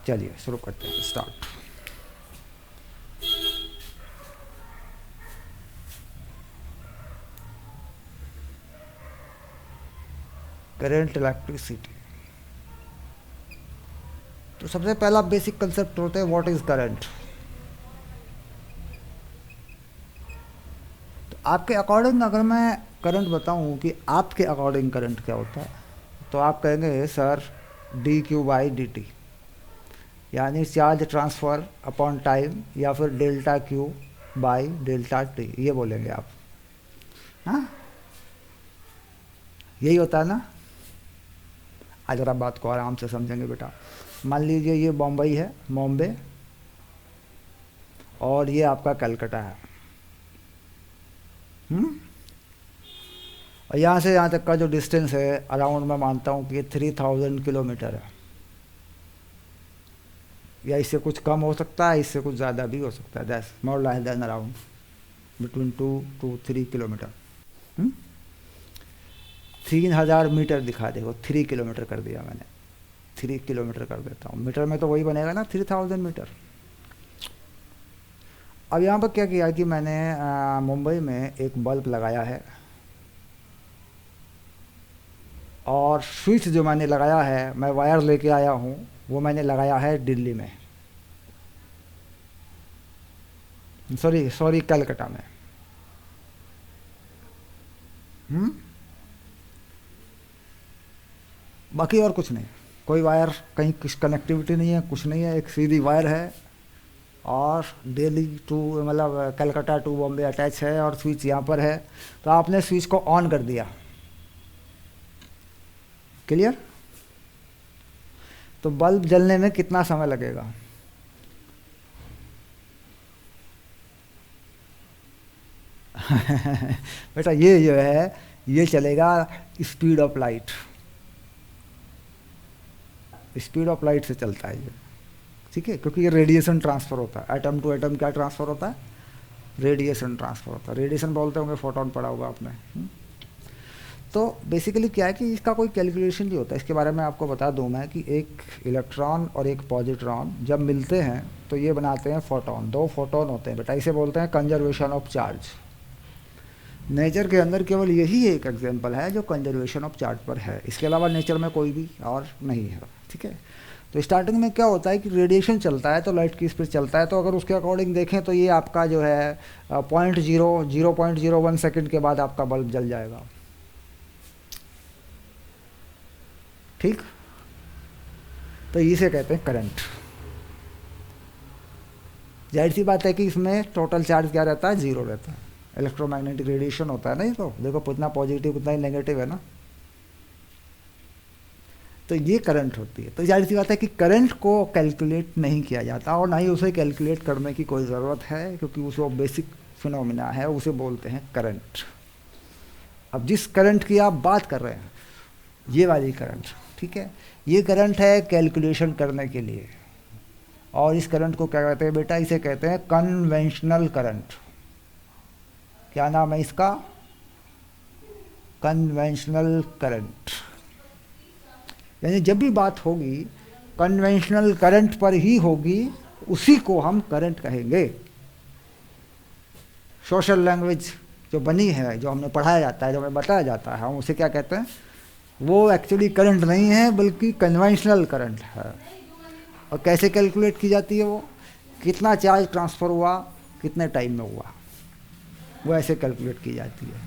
चलिए शुरू करते हैं, स्टार्ट। Current electricity. तो सबसे पहला बेसिक कंसेप्ट होता है व्हाट इज करंट। तो आपके अकॉर्डिंग अगर मैं करंट बताऊं कि आपके अकॉर्डिंग करंट क्या होता है, तो आप कहेंगे sir D Q by D T, यानी चार्ज ट्रांसफ़र अपॉन टाइम, या फिर delta Q by delta T, ये बोलेंगे आप। हाँ, यही होता है ना। अगर आप बात को आराम से समझेंगे बेटा, मान लीजिए ये बॉम्बई है, बॉम्बे, और ये आपका कलकत्ता है। और यहाँ से यहाँ तक का जो डिस्टेंस है अराउंड, मैं मानता हूँ कि 3000 किलोमीटर है, या इससे कुछ कम हो सकता है, इससे कुछ ज़्यादा भी हो सकता है। That's more less than around between 2 to 3 kilometre. 3000 metre दिखा दे, वो 3 किलोमीटर कर दिया मैंने, 3 किलोमीटर कर देता हूँ, मीटर में तो वही बनेगा ना, 3000 मीटर। अब यहाँ पर क्या किया कि मैंने मुंबई में एक बल्ब लगाया है, और स्विच जो मैंने लगाया है, मैं वायर लेके आया हूँ, वो मैंने लगाया है दिल्ली में, सॉरी कलकत्ता में। बाकी और कुछ नहीं, कोई वायर कहीं कुछ कनेक्टिविटी नहीं है, कुछ नहीं है, एक सीधी वायर है, और दिल्ली टू मतलब कलकत्ता टू बॉम्बे अटैच है, और स्विच यहाँ पर है। तो आपने स्विच को ऑन कर दिया, क्लियर। तो बल्ब जलने में कितना समय लगेगा? बेटा ये जो है, ये चलेगा speed of light, speed of light से चलता है ये, ठीक है, क्योंकि ये रेडिएशन ट्रांसफ़र होता है। एटम टू एटम क्या ट्रांसफ़र होता है? रेडिएशन ट्रांसफ़र होता है। रेडिएशन बोलते होंगे, फोटोन पढ़ा होगा आपने। तो बेसिकली क्या है कि इसका कोई कैलकुलेशन नहीं होता। इसके बारे में आपको बता दूं मैं कि एक इलेक्ट्रॉन और एक पॉजिट्रॉन जब मिलते हैं तो ये बनाते हैं फोटोन। 2 फोटोन होते हैं बेटा, इसे बोलते हैं कंजर्वेशन ऑफ चार्ज। नेचर के अंदर केवल यही एक एग्जांपल है जो कंजर्वेशन ऑफ चार्ज पर है, इसके अलावा नेचर में कोई भी और नहीं है, ठीक है। तो स्टार्टिंग में क्या होता है कि रेडिएशन चलता है तो लाइट की स्पीड चलता है, तो अगर उसके अकॉर्डिंग देखें तो ये आपका जो है 0.01 सेकेंड के बाद आपका बल्ब जल जाएगा, ठीक। तो इसे कहते हैं करंट। जाहिर सी बात है कि इसमें टोटल चार्ज क्या रहता है? 0 रहता है। इलेक्ट्रोमैग्नेटिक रेडिएशन होता है ना, ये तो देखो कितना पॉजिटिव कितना ही नेगेटिव है ना। तो ये करंट होती है। तो जाहिर सी बात है कि करंट को कैलकुलेट नहीं किया जाता, और ना ही उसे कैलकुलेट करने की कोई ज़रूरत है, क्योंकि उसे बेसिक फिनोमिना है, उसे बोलते हैं करंट। अब जिस करंट की आप बात कर रहे हैं, ये वाली करंट, ठीक है, ये करंट है कैलकुलेशन करने के लिए। और इस करंट को क्या कहते हैं बेटा? इसे कहते हैं कन्वेंशनल करंट। क्या नाम है इसका? Conventional current. यानी जब भी बात होगी कन्वेंशनल करंट पर ही होगी, उसी को हम करंट कहेंगे। सोशल लैंग्वेज जो बनी है, जो हमने पढ़ाया जाता है, जो हमें बताया जाता है, हम उसे क्या कहते हैं? वो एक्चुअली करंट नहीं है, बल्कि कन्वेंशनल करंट है। और कैसे कैलकुलेट की जाती है? वो कितना चार्ज ट्रांसफ़र हुआ, कितने टाइम में हुआ, वो ऐसे कैलकुलेट की जाती है।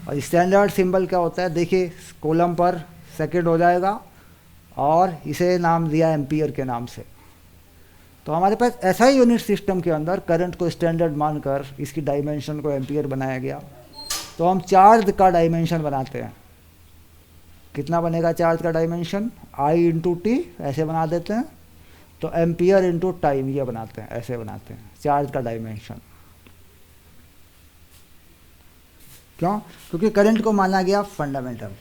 और स्टैंडर्ड सिंबल क्या होता है? देखिए, कॉलम पर सेकंड हो जाएगा, और इसे नाम दिया एम्पियर के नाम से। तो हमारे पास ऐसा ही यूनिट सिस्टम के अंदर करंट को स्टैंडर्ड मानकर इसकी डायमेंशन को एम्पियर बनाया गया। तो हम चार्ज का डायमेंशन बनाते हैं। कितना बनेगा चार्ज का डायमेंशन? आई इंटू टी, ऐसे बना देते हैं। तो एम्पियर इंटू टाइम, ये बनाते हैं, ऐसे बनाते हैं चार्ज का डायमेंशन। क्यों? क्योंकि करंट को माना गया फंडामेंटल।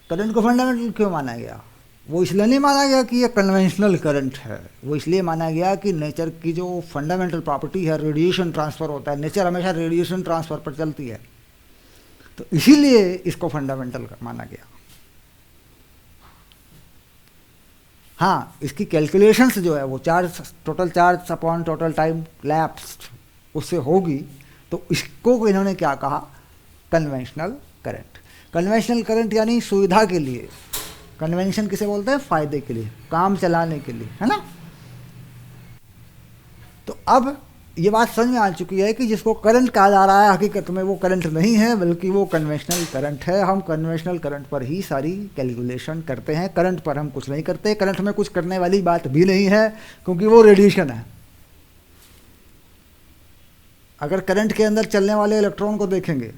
करंट को फंडामेंटल क्यों माना गया? वो इसलिए नहीं माना गया कि ये कन्वेंशनल करंट है, वो इसलिए माना गया कि नेचर की जो फंडामेंटल प्रॉपर्टी है, रेडिएशन ट्रांसफ़र होता है, नेचर हमेशा रेडिएशन ट्रांसफ़र पर चलती है, तो इसीलिए इसको फंडामेंटल माना गया। हाँ, इसकी कैलकुलेशंस जो है वो charge, total charge upon total time lapsed उससे होगी। तो इसको इन्होंने क्या कहा, कन्वेंशनल करंट। कन्वेंशनल करंट यानी सुविधा के लिए, कन्वेंशन किसे बोलते हैं, फायदे के लिए, काम चलाने के लिए, है ना। तो अब ये बात समझ में आ चुकी है कि जिसको करंट कहा जा रहा है हकीकत में वो करंट नहीं है, बल्कि वो कन्वेंशनल करंट है। हम कन्वेंशनल करंट पर ही सारी कैलकुलेशन करते हैं, करंट पर हम कुछ नहीं करते। करंट में कुछ करने वाली बात भी नहीं है, क्योंकि वो रेडिएशन है। अगर करंट के अंदर चलने वाले इलेक्ट्रॉन को देखेंगे,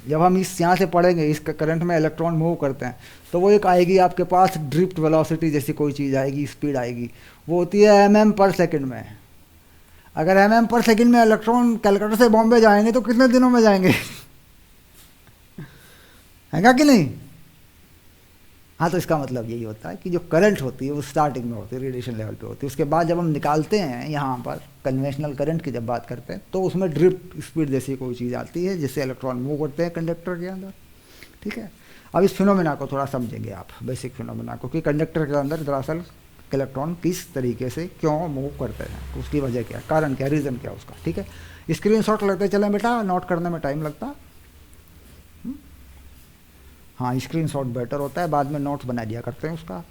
जब हम इस यहाँ से पढ़ेंगे, इस करंट में इलेक्ट्रॉन मूव करते हैं, तो वो एक आएगी आपके पास ड्रिफ्ट वेलोसिटी जैसी कोई चीज़ आएगी, स्पीड आएगी, वो होती है mm/सेकंड में। अगर mm/सेकंड में इलेक्ट्रॉन कलकत्ता से बॉम्बे जाएंगे तो कितने दिनों में जाएंगे हैगा कि नहीं। हाँ, तो इसका मतलब यही होता है कि जो करंट होती है वो स्टार्टिंग में होती है, रेडिएशन लेवल पे होती है। उसके बाद जब हम निकालते हैं यहाँ पर कन्वेंशनल करंट की जब बात करते हैं, तो उसमें ड्रिफ्ट स्पीड जैसी कोई चीज़ आती है जिससे इलेक्ट्रॉन मूव करते हैं कंडक्टर के अंदर। ठीक है, अब इस फिनोमेना को थोड़ा समझेंगे आप, बेसिक फिनोमेना को, कि कंडक्टर के अंदर दरअसल इलेक्ट्रॉन किस तरीके से क्यों मूव करते हैं, उसकी वजह क्या, कारण क्या, रीज़न क्या उसका। ठीक है, स्क्रीनशॉट लगते चलें बेटा, नोट करने में टाइम लगता। हाँ, स्क्रीनशॉट बेटर होता है, बाद में नोट्स बना दिया करते हैं उसका।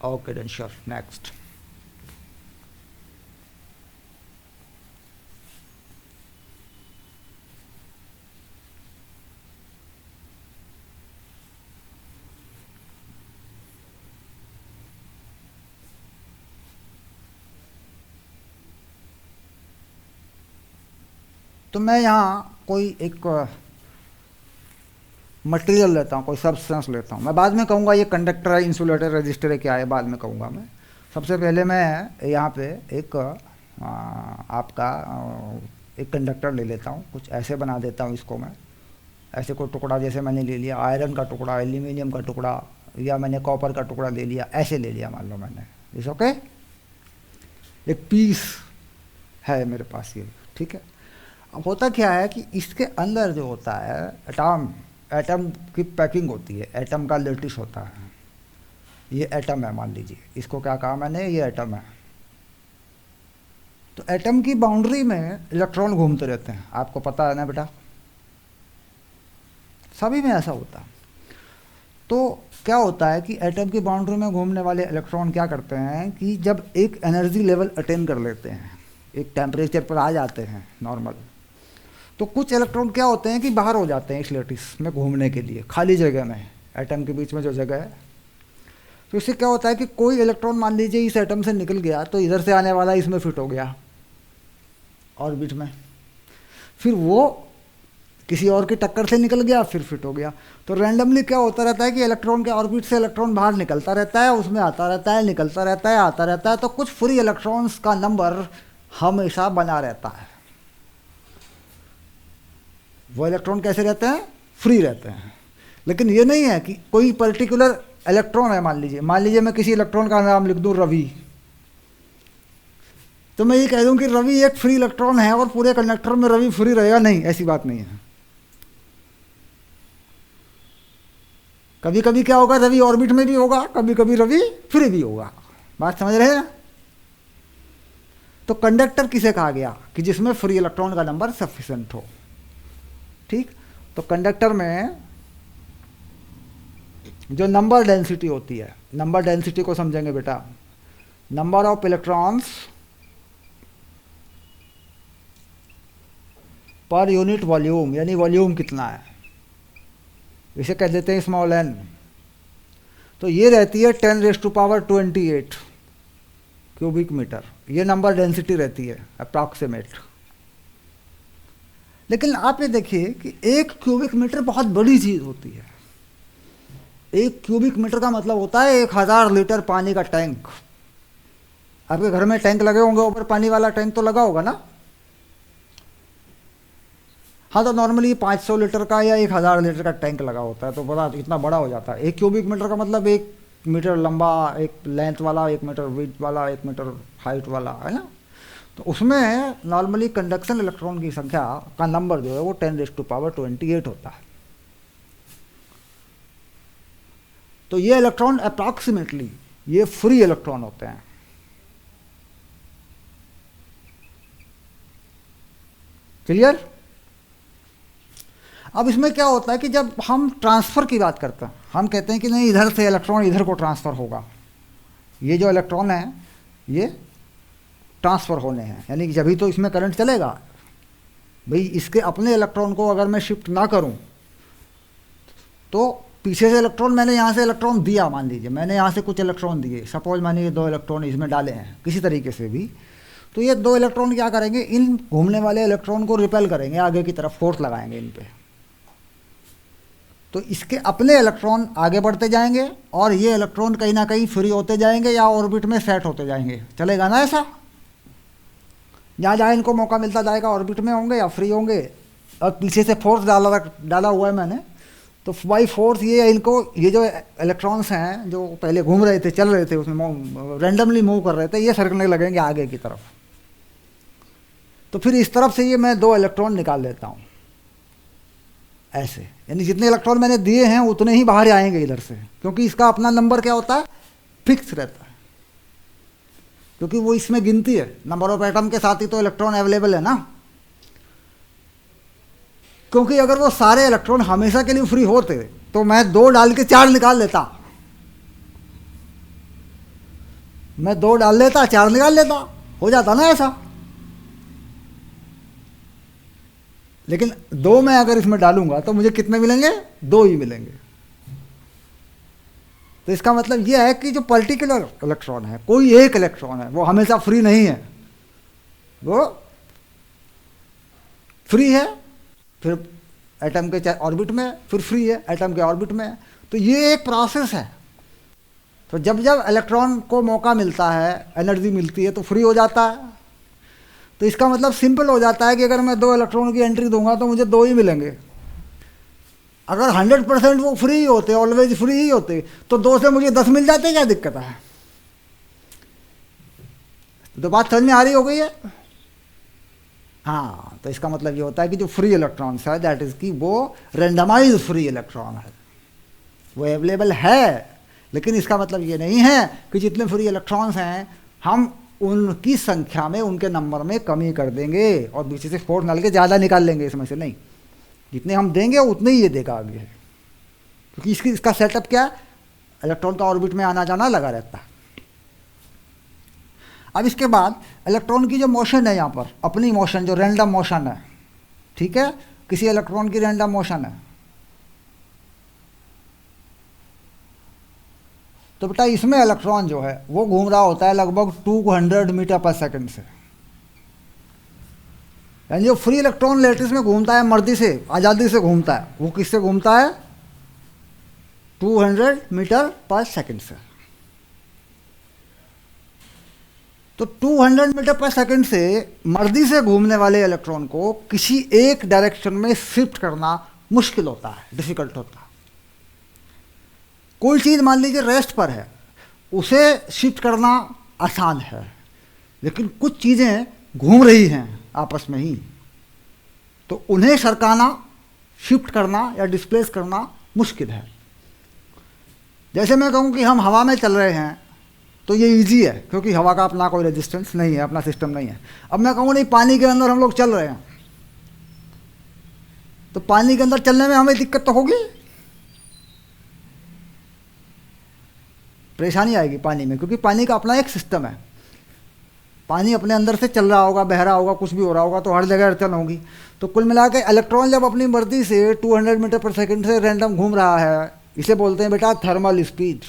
Okay then, sure, next. तो मैं यहाँ कोई एक मटेरियल लेता हूँ, कोई सब्सटेंस लेता हूँ। मैं बाद में कहूँगा ये कंडक्टर है, इंसुलेटर, रजिस्टर है, क्या है, बाद में कहूँगा मैं। सबसे पहले मैं यहाँ पे एक आपका एक कंडक्टर ले लेता हूँ, कुछ ऐसे बना देता हूँ इसको मैं। ऐसे कोई टुकड़ा जैसे मैंने ले लिया, आयरन का टुकड़ा, एल्यूमिनियम का टुकड़ा, या मैंने कॉपर का टुकड़ा ले लिया, ऐसे ले लिया मान लो मैंने, इस ओके, एक पीस है मेरे पास ये। ठीक है, अब होता क्या है कि इसके अंदर जो होता है एटम की पैकिंग होती है, एटम का लेटिस होता है। ये एटम है, मान लीजिए, इसको क्या कहा मैंने, ये एटम है। तो एटम की बाउंड्री में इलेक्ट्रॉन घूमते रहते हैं, आपको पता है ना बेटा, सभी में ऐसा होता है। तो क्या होता है कि एटम की बाउंड्री में घूमने वाले इलेक्ट्रॉन क्या करते हैं कि जब एक एनर्जी लेवल अटेन कर लेते हैं, एक टेम्परेचर पर आ जाते हैं नॉर्मल, तो कुछ इलेक्ट्रॉन क्या होते हैं कि बाहर हो जाते हैं इस लेटिस में घूमने के लिए, खाली जगह में, एटम के बीच में जो जगह है। तो इससे क्या होता है कि कोई इलेक्ट्रॉन मान लीजिए इस एटम से निकल गया, तो इधर से आने वाला इसमें फिट हो गया ऑर्बिट में, फिर वो किसी और की टक्कर से निकल गया, फिर फिट हो गया। तो रैंडमली क्या होता रहता है कि इलेक्ट्रॉन के ऑर्बिट से इलेक्ट्रॉन बाहर निकलता रहता है, उसमें आता रहता है, निकलता रहता है, आता रहता है। तो कुछ फ्री इलेक्ट्रॉन्स का नंबर हमेशा बना रहता है। वो इलेक्ट्रॉन कैसे रहते हैं, फ्री रहते हैं। लेकिन ये नहीं है कि कोई पर्टिकुलर इलेक्ट्रॉन है, मान लीजिए मैं किसी इलेक्ट्रॉन का नाम लिख दूं रवि, तो मैं ये कह दूं कि रवि एक फ्री इलेक्ट्रॉन है और पूरे कंडक्टर में रवि फ्री रहेगा, नहीं, ऐसी बात नहीं है। कभी कभी क्या होगा, रवि ऑर्बिट में भी होगा, कभी कभी रवि फ्री भी होगा। बात समझ रहे हैं। तो कंडक्टर किसे कहा गया कि जिसमें फ्री इलेक्ट्रॉन का नंबर सफिशिएंट हो। ठीक, तो कंडक्टर में जो नंबर डेंसिटी होती है, नंबर डेंसिटी को समझेंगे बेटा, number of electrons per unit volume, यानी वॉल्यूम कितना है, इसे कह देते हैं स्मॉल एन। तो ये रहती है 10⁻28 क्यूबिक मीटर, ये नंबर डेंसिटी रहती है अप्रॉक्सीमेट। लेकिन आप ये देखिए कि एक क्यूबिक मीटर बहुत बड़ी चीज़ होती है। एक क्यूबिक मीटर का मतलब होता है 1000 लीटर पानी का टैंक। आपके घर में टैंक लगे होंगे, ऊपर पानी वाला टैंक तो लगा होगा ना। हाँ, तो नॉर्मली 500 लीटर का या 1000 लीटर का टैंक लगा होता है, तो बड़ा इतना बड़ा हो जाता है। एक क्यूबिक मीटर का मतलब 1 मीटर लंबा, 1 लेंथ वाला, 1 मीटर विड्थ वाला, 1 मीटर हाइट वाला, है ना। तो उसमें नॉर्मली कंडक्शन इलेक्ट्रॉन की संख्या का नंबर जो है वो 10⁻28 होता है। तो ये इलेक्ट्रॉन अप्रॉक्सीमेटली ये फ्री इलेक्ट्रॉन होते हैं। क्लियर? अब इसमें क्या होता है कि जब हम ट्रांसफ़र की बात करते हैं, हम कहते हैं कि नहीं इधर से इलेक्ट्रॉन इधर को ट्रांसफ़र होगा, ये जो इलेक्ट्रॉन है ये ट्रांसफ़र होने हैं, यानी कि जभी तो इसमें करंट चलेगा। भाई इसके अपने इलेक्ट्रॉन को अगर मैं शिफ्ट ना करूं तो पीछे से इलेक्ट्रॉन, मैंने यहाँ से इलेक्ट्रॉन दिया, मान लीजिए मैंने यहाँ से कुछ इलेक्ट्रॉन दिए, सपोज मैंने ये 2 इलेक्ट्रॉन इसमें डाले हैं किसी तरीके से भी, तो ये 2 इलेक्ट्रॉन क्या करेंगे, इन घूमने वाले इलेक्ट्रॉन को रिपेल करेंगे, आगे की तरफ फोर्स लगाएंगे इन पे। तो इसके अपने इलेक्ट्रॉन आगे बढ़ते जाएंगे और ये इलेक्ट्रॉन कहीं ना कहीं फ्री होते जाएंगे या ऑर्बिट में सेट होते जाएंगे। चलेगा ना ऐसा? जहाँ जहाँ इनको मौका मिलता जाएगा ऑर्बिट में होंगे या फ्री होंगे। और पीछे से फोर्स डाला हुआ है मैंने, तो बाई फोर्स ये इनको, ये जो इलेक्ट्रॉन्स हैं जो पहले घूम रहे थे, चल रहे थे, उसमें रैंडमली मूव कर रहे थे, ये सरकने लगेंगे आगे की तरफ। तो फिर इस तरफ से ये मैं 2 इलेक्ट्रॉन निकाल लेता हूँ ऐसे, यानी जितने इलेक्ट्रॉन मैंने दिए हैं उतने ही बाहर आएंगे इधर से, क्योंकि इसका अपना नंबर क्या होता है, फिक्स रहता है, क्योंकि वो इसमें गिनती है, नंबर ऑफ एटम के साथ ही तो इलेक्ट्रॉन अवेलेबल है ना। क्योंकि अगर वो सारे इलेक्ट्रॉन हमेशा के लिए फ्री होते तो मैं 2 डाल के 4 निकाल लेता, मैं 2 डाल लेता 4 निकाल लेता, हो जाता ना ऐसा। लेकिन 2 मैं अगर इसमें डालूंगा तो मुझे कितने मिलेंगे, 2 ही मिलेंगे। तो इसका मतलब यह है कि जो पर्टिकुलर इलेक्ट्रॉन है, कोई एक इलेक्ट्रॉन है, वो हमेशा फ्री नहीं है, वो फ्री है, फिर एटम के ऑर्बिट में, फिर फ्री है एटम के ऑर्बिट में। तो ये एक प्रोसेस है। तो जब जब इलेक्ट्रॉन को मौका मिलता है, एनर्जी मिलती है, तो फ्री हो जाता है। तो इसका मतलब सिंपल हो जाता है कि अगर मैं 2 इलेक्ट्रॉन की एंट्री दूंगा तो मुझे 2 ही मिलेंगे। अगर 100% वो फ्री होते, ऑलवेज फ्री ही होते, तो 2 से मुझे 10 मिल जाते, क्या दिक्कत है? तो बात समझ में आ रही हो गई है? हाँ, तो इसका मतलब ये होता है कि जो फ्री इलेक्ट्रॉन्स है, दैट इज कि वो रेंडमाइज फ्री इलेक्ट्रॉन है, वो अवेलेबल है। लेकिन इसका मतलब ये नहीं है कि जितने फ्री इलेक्ट्रॉन्स हैं हम उनकी संख्या में, उनके नंबर में कमी कर देंगे और पीछे से फोर्स डाल के ज़्यादा निकाल लेंगे, इसमें से नहीं। जितने हम देंगे उतने ही ये देगा आगे, क्योंकि इसका सेटअप क्या है, इलेक्ट्रॉन का ऑर्बिट में आना जाना लगा रहता है। अब इसके बाद इलेक्ट्रॉन की जो मोशन है, यहाँ पर अपनी मोशन जो रैंडम मोशन है, ठीक है, किसी इलेक्ट्रॉन की रैंडम मोशन है, तो बेटा इसमें इलेक्ट्रॉन जो है वो घूम रहा होता है लगभग 200 मीटर पर सेकंड से। यानी जो फ्री इलेक्ट्रॉन लेटिस में घूमता है, मर्जी से, आज़ादी से घूमता है, वो किससे घूमता है, 200 मीटर पर सेकंड से। तो 200 मीटर पर सेकंड से मर्जी से घूमने वाले इलेक्ट्रॉन को किसी एक डायरेक्शन में शिफ्ट करना मुश्किल होता है, डिफिकल्ट होता है। कोई चीज़ मान लीजिए रेस्ट पर है, उसे शिफ्ट करना आसान है, लेकिन कुछ चीज़ें घूम रही हैं आपस में ही, तो उन्हें सरकाना, शिफ्ट करना या डिस्प्लेस करना मुश्किल है। जैसे मैं कहूँ कि हम हवा में चल रहे हैं तो ये इजी है, क्योंकि हवा का अपना कोई रेजिस्टेंस नहीं है, अपना सिस्टम नहीं है। अब मैं कहूँ नहीं पानी के अंदर हम लोग चल रहे हैं, तो पानी के अंदर चलने में हमें दिक्कत तो होगी, परेशानी आएगी पानी में, क्योंकि पानी का अपना एक सिस्टम है। पानी अपने अंदर से चल रहा होगा, बह रहा होगा, कुछ भी हो रहा होगा, तो हर जगह अड़चन होगी। तो कुल मिला के इलेक्ट्रॉन जब अपनी मर्जी से 200 मीटर पर सेकंड से रैंडम घूम रहा है, इसे बोलते हैं बेटा थर्मल स्पीड।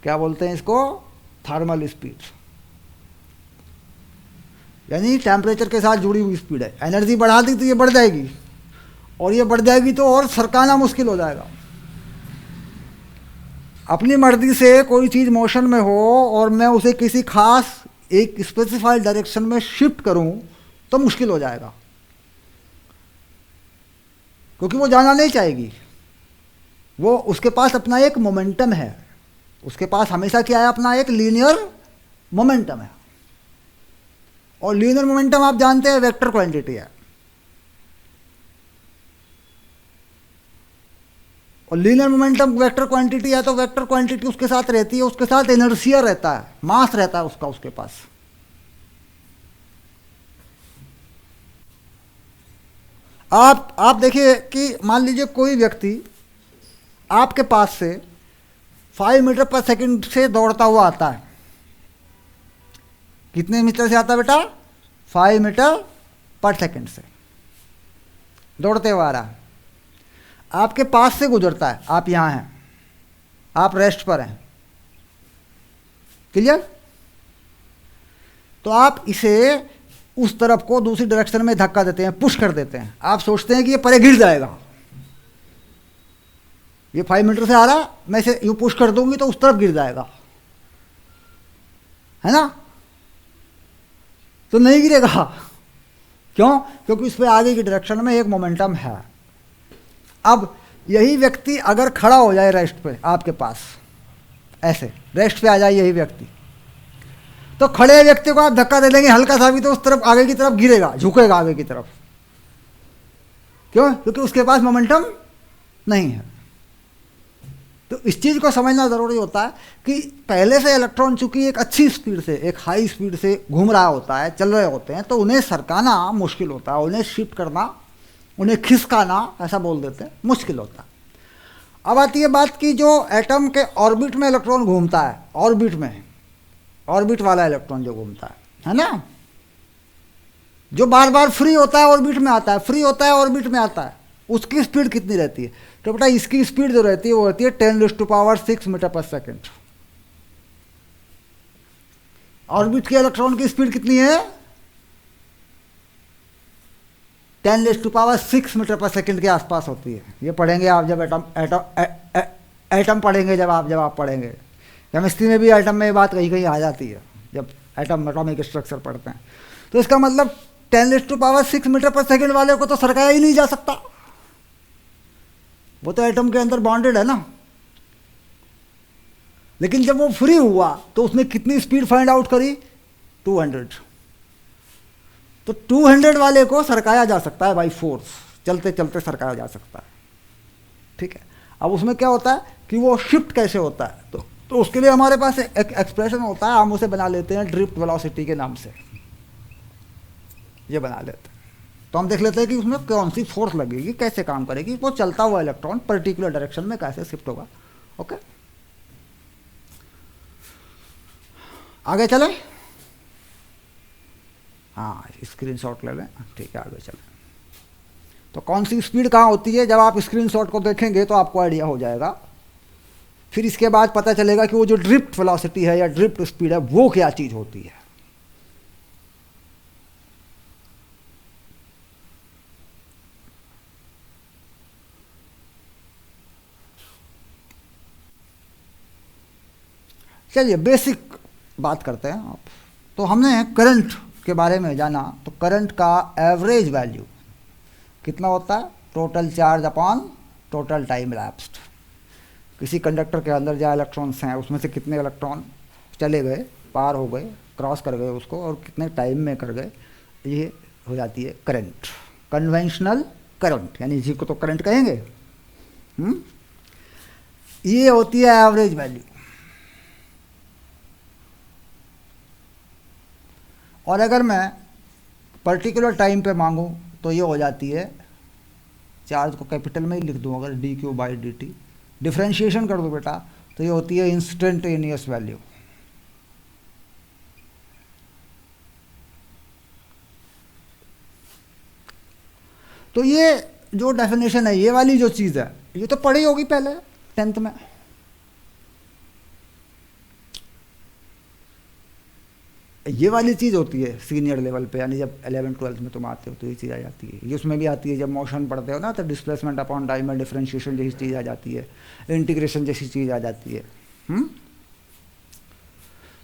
क्या बोलते हैं इसको? थर्मल स्पीड, यानी टेम्परेचर के साथ जुड़ी हुई स्पीड है। एनर्जी बढ़ा दी तो ये बढ़ जाएगी, और ये बढ़ जाएगी तो और सरकाना मुश्किल हो जाएगा। अपनी मर्जी से कोई चीज़ मोशन में हो और मैं उसे किसी खास एक स्पेसिफाइड डायरेक्शन में शिफ्ट करूं तो मुश्किल हो जाएगा, क्योंकि वो जाना नहीं चाहेगी। वो, उसके पास अपना एक मोमेंटम है, उसके पास हमेशा क्या है, अपना एक लीनियर मोमेंटम है, और लीनियर मोमेंटम आप जानते हैं वेक्टर क्वांटिटी है, और लीनियर मोमेंटम वेक्टर क्वांटिटी है तो वेक्टर क्वांटिटी उसके साथ रहती है, उसके साथ इनर्शिया रहता है, मास रहता है उसका, उसके पास। आप देखिए कि मान लीजिए कोई व्यक्ति आपके पास से 5 मीटर पर सेकंड से दौड़ता हुआ आता है। कितने मीटर से आता है बेटा? 5 मीटर पर सेकंड से दौड़ते हुआ आ रहा है, आपके पास से गुजरता है, आप यहाँ हैं, आप रेस्ट पर हैं, क्लियर? तो आप इसे उस तरफ को दूसरी डायरेक्शन में धक्का देते हैं, पुश कर देते हैं। आप सोचते हैं कि ये परे गिर जाएगा, ये 5 मीटर से आ रहा, मैं इसे यूँ पुश कर दूंगी तो उस तरफ गिर जाएगा, है ना? तो नहीं गिरेगा। क्यों? क्योंकि इस पे आगे की डायरेक्शन में एक मोमेंटम है। अब यही व्यक्ति अगर खड़ा हो जाए रेस्ट पे आपके पास, ऐसे रेस्ट पे आ जाए यही व्यक्ति, तो खड़े व्यक्ति को आप धक्का दे देंगे हल्का सा भी तो उस तरफ आगे की तरफ गिरेगा, झुकेगा आगे की तरफ। क्यों? क्योंकि उसके पास मोमेंटम नहीं है। तो इस चीज़ को समझना ज़रूरी होता है कि पहले से इलेक्ट्रॉन चूंकि एक अच्छी स्पीड से, एक हाई स्पीड से घूम रहा होता है, चल रहे होते हैं, तो उन्हें सरकाना मुश्किल होता है, उन्हें शिफ्ट करना, उन्हें खिसकाना, ऐसा बोल देते हैं, मुश्किल होता है। अब आती है बात की जो एटम के ऑर्बिट में इलेक्ट्रॉन घूमता है, ऑर्बिट में, ऑर्बिट वाला इलेक्ट्रॉन जो घूमता है ना, जो बार बार फ्री होता है ऑर्बिट में आता है, फ्री होता है ऑर्बिट में आता है, उसकी स्पीड कितनी रहती है? तो बेटा इसकी स्पीड जो रहती है वो रहती है 10⁻⁶ मीटर पर सेकेंड। ऑर्बिट के इलेक्ट्रॉन की स्पीड कितनी है? 10⁻⁶ मीटर पर सेकेंड के आसपास होती है। ये पढ़ेंगे आप जब एटम पढ़ेंगे, जब आप पढ़ेंगे केमिस्ट्री में भी एटम में ये बात कहीं कहीं आ जाती है जब एटम एटॉमिक स्ट्रक्चर पढ़ते हैं। तो इसका मतलब 10⁻⁶ मीटर पर सेकेंड वाले को तो सरकाया ही नहीं जा सकता, वो तो एटम के अंदर बॉन्डेड है ना। लेकिन जब वो फ्री हुआ तो उसने कितनी स्पीड फाइंड आउट करी? 200। तो 200 वाले को सरकाया जा सकता है बाई फोर्स, चलते चलते सरकाया जा सकता है, ठीक है। अब उसमें क्या होता है कि वो शिफ्ट कैसे होता है, तो उसके लिए हमारे पास एक एक्सप्रेशन होता है, हम उसे बना लेते हैं ड्रिफ्ट वेलोसिटी के नाम से, ये बना लेते हैं। तो हम देख लेते हैं कि उसमें कौन सी फोर्स लगेगी, कैसे काम करेगी, वो चलता हुआ इलेक्ट्रॉन पर्टिकुलर डायरेक्शन में कैसे शिफ्ट होगा। ओके, आगे चलें? हाँ, स्क्रीनशॉट ले लें, ठीक है, आगे चलें। तो कौन सी स्पीड कहाँ होती है, जब आप स्क्रीनशॉट को देखेंगे तो आपको आइडिया हो जाएगा। फिर इसके बाद पता चलेगा कि वो जो ड्रिफ्ट वेलोसिटी है या ड्रिफ्ट स्पीड है वो क्या चीज़ होती है। चलिए बेसिक बात करते हैं आप। तो हमने करंट के बारे में जाना, तो करंट का एवरेज वैल्यू कितना होता है? Total charge upon total time lapsed. किसी कंडक्टर के अंदर जो इलेक्ट्रॉन्स हैं उसमें से कितने इलेक्ट्रॉन चले गए, पार हो गए, क्रॉस कर गए उसको, और कितने टाइम में कर गए, ये हो जाती है करंट, कन्वेंशनल करंट, यानी इसी को तो करंट कहेंगे। ये होती है एवरेज वैल्यू। और अगर मैं पर्टिकुलर टाइम पे मांगूं तो ये हो जाती है, चार्ज को कैपिटल में ही लिख दूँ अगर dQ/dt, डिफ्रेंशिएशन कर दूँ बेटा तो ये होती है इंस्टेंटेनियस वैल्यू। तो ये जो डेफिनेशन है, ये वाली जो चीज़ है, ये तो पढ़ी होगी पहले 10th में। ये वाली चीज़ होती है सीनियर लेवल पे, यानी जब 11th-12th में तुम आते हो तो ये चीज़ आ जाती है। ये उसमें भी आती है जब मोशन पढ़ते हो ना, तो डिस्प्लेसमेंट अपॉन टाइम में डिफरेंशिएशन जैसी चीज़ आ जाती है, इंटीग्रेशन जैसी चीज़ आ जाती है।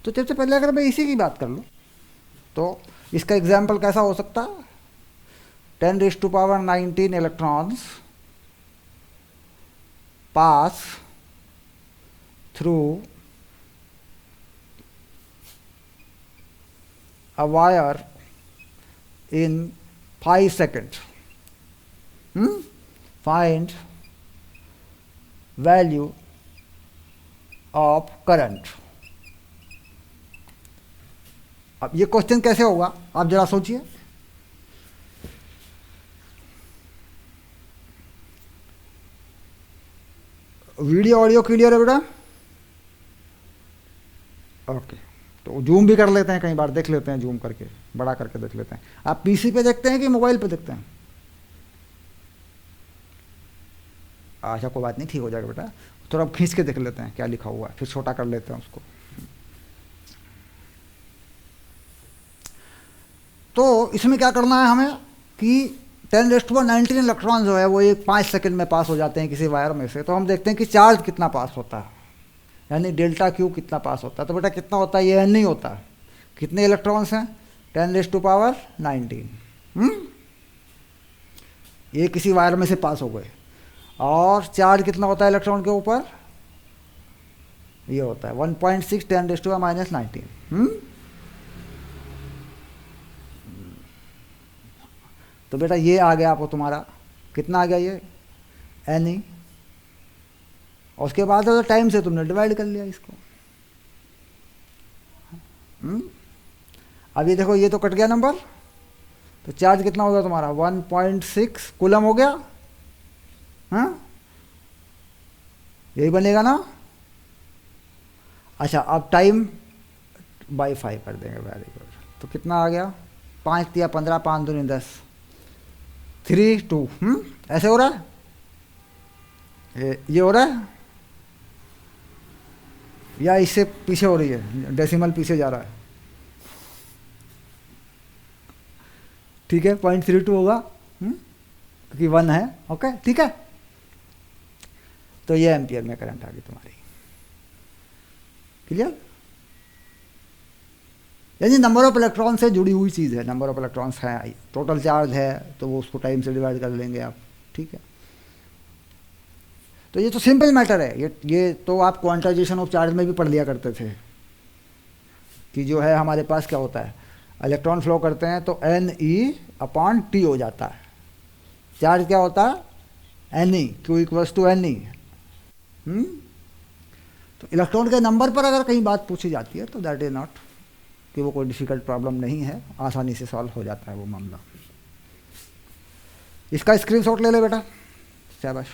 तो सबसे पहले अगर मैं इसी की बात कर लूँ तो इसका एग्जाम्पल कैसा हो सकता है? 10⁻19 electrons pass through a wire in 5 seconds. Find value of current. अब ये क्वेश्चन कैसे होगा आप जरा सोचिए. वीडियो ऑडियो क्लियर है बेटा? ओके, तो जूम भी कर लेते हैं, कई बार देख लेते हैं, जूम करके बड़ा करके देख लेते हैं. आप पीसी पे देखते हैं कि मोबाइल पे देखते हैं? अच्छा कोई बात नहीं, ठीक हो जाएगा बेटा. थोड़ा खींच के देख लेते हैं क्या लिखा हुआ है, फिर छोटा कर लेते हैं उसको. तो इसमें क्या करना है हमें कि 10⁻19 इलेक्ट्रॉन जो है वो एक 5 सेकंड में पास हो जाते हैं किसी वायर में से. तो हम देखते हैं कि चार्ज कितना पास होता है, यानी डेल्टा क्यू कितना पास होता है. तो बेटा कितना होता है, ये एन नहीं होता. कितने इलेक्ट्रॉन्स हैं? 10⁻19. ये किसी वायर में से पास हो गए. और चार्ज कितना होता है इलेक्ट्रॉन के ऊपर? ये होता है 1.6 10⁻⁻19. तो बेटा ये आ गया आपको तुम्हारा, कितना आ गया ये एन ई. और उसके बाद तो टाइम से तुमने डिवाइड कर लिया इसको. अब ये देखो, ये तो कट गया नंबर. तो चार्ज कितना होगा तुम्हारा? 1.6 कूलम हो गया. हाँ, यही बनेगा ना. अच्छा, अब टाइम बाई 5 कर देंगे. Very good. तो कितना आ गया? 5 या 15, 5 दूनी 10, 3 2. ऐसे हो रहा है, ये हो रहा है, या इससे पीछे हो रही है, डेसिमल पीछे जा रहा है. ठीक है, 0.32 होगा क्योंकि 1 है. ओके, ठीक है. तो ये एम्पियर में करंट आ गई तुम्हारी. क्लियर? यानी नंबर ऑफ इलेक्ट्रॉन से जुड़ी हुई चीज़ है. नंबर ऑफ इलेक्ट्रॉन्स है, टोटल चार्ज है, तो वो उसको टाइम से डिवाइड कर लेंगे आप. ठीक है. तो ये तो सिंपल मैटर है. ये तो आप क्वांटाइजेशन ऑफ चार्ज में भी पढ़ लिया करते थे कि जो है हमारे पास क्या होता है, इलेक्ट्रॉन फ्लो करते हैं तो NE/T हो जाता है. चार्ज क्या होता है? NE, Q = NE. तो इलेक्ट्रॉन के नंबर पर अगर कहीं बात पूछी जाती है तो दैट इज नॉट कि वो कोई डिफ़िकल्ट प्रॉब्लम नहीं है, आसानी से सॉल्व हो जाता है वो मामला. इसका स्क्रीनशॉट ले ले बेटा. शाबाश.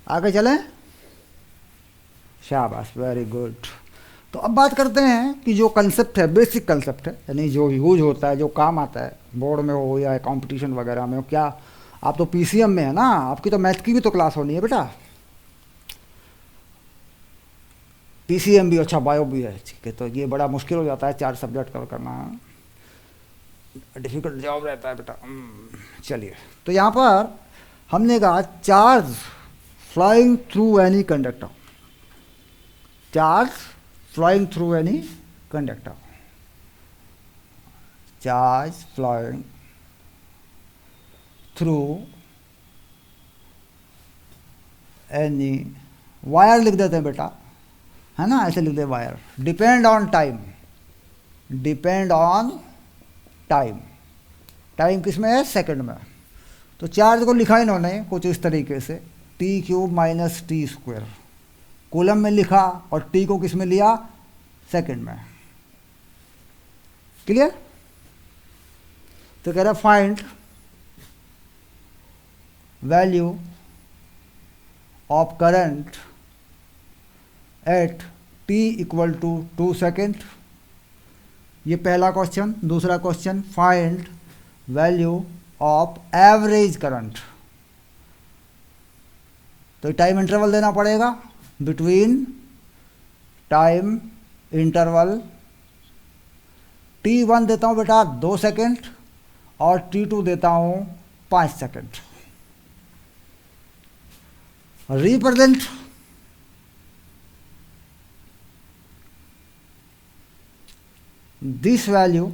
आगे चलें. शाबाश, वेरी गुड. तो अब बात करते हैं कि जो कंसेप्ट है, बेसिक कंसेप्ट है, यानी जो यूज होता है, जो काम आता है बोर्ड में हो या कंपटीशन वगैरह में हो. क्या आप तो PCM में है ना, आपकी तो मैथ की भी तो क्लास होनी है बेटा. PCM भी, अच्छा बायो भी है. ठीक है, तो ये बड़ा मुश्किल हो जाता है 4 सब्जेक्ट कवर करना, डिफिकल्ट जॉब रहता है बेटा. चलिए, तो यहाँ पर हमने कहा charge flying through any conductor. Charge flying through any conductor. Charge flying through any, wire लिख देते हैं बेटा, है ना, ऐसे लिख दे wire. Depend on time. Depend on time. Time किस में है? सेकंड में. तो चार्ज को लिखा इन्होंने कुछ इस तरीके से, T³ - T². कूलम में लिखा और T को किस में लिया? सेकंड में. क्लियर? तो कह रहा find value of current at T = 2 second. ये पहला क्वेश्चन. दूसरा question, find value of average current. तो टाइम इंटरवल देना पड़ेगा, बिटवीन टाइम इंटरवल T1 देता हूँ बेटा 2 सेकेंड और T2 देता हूँ 5 second. Represent this value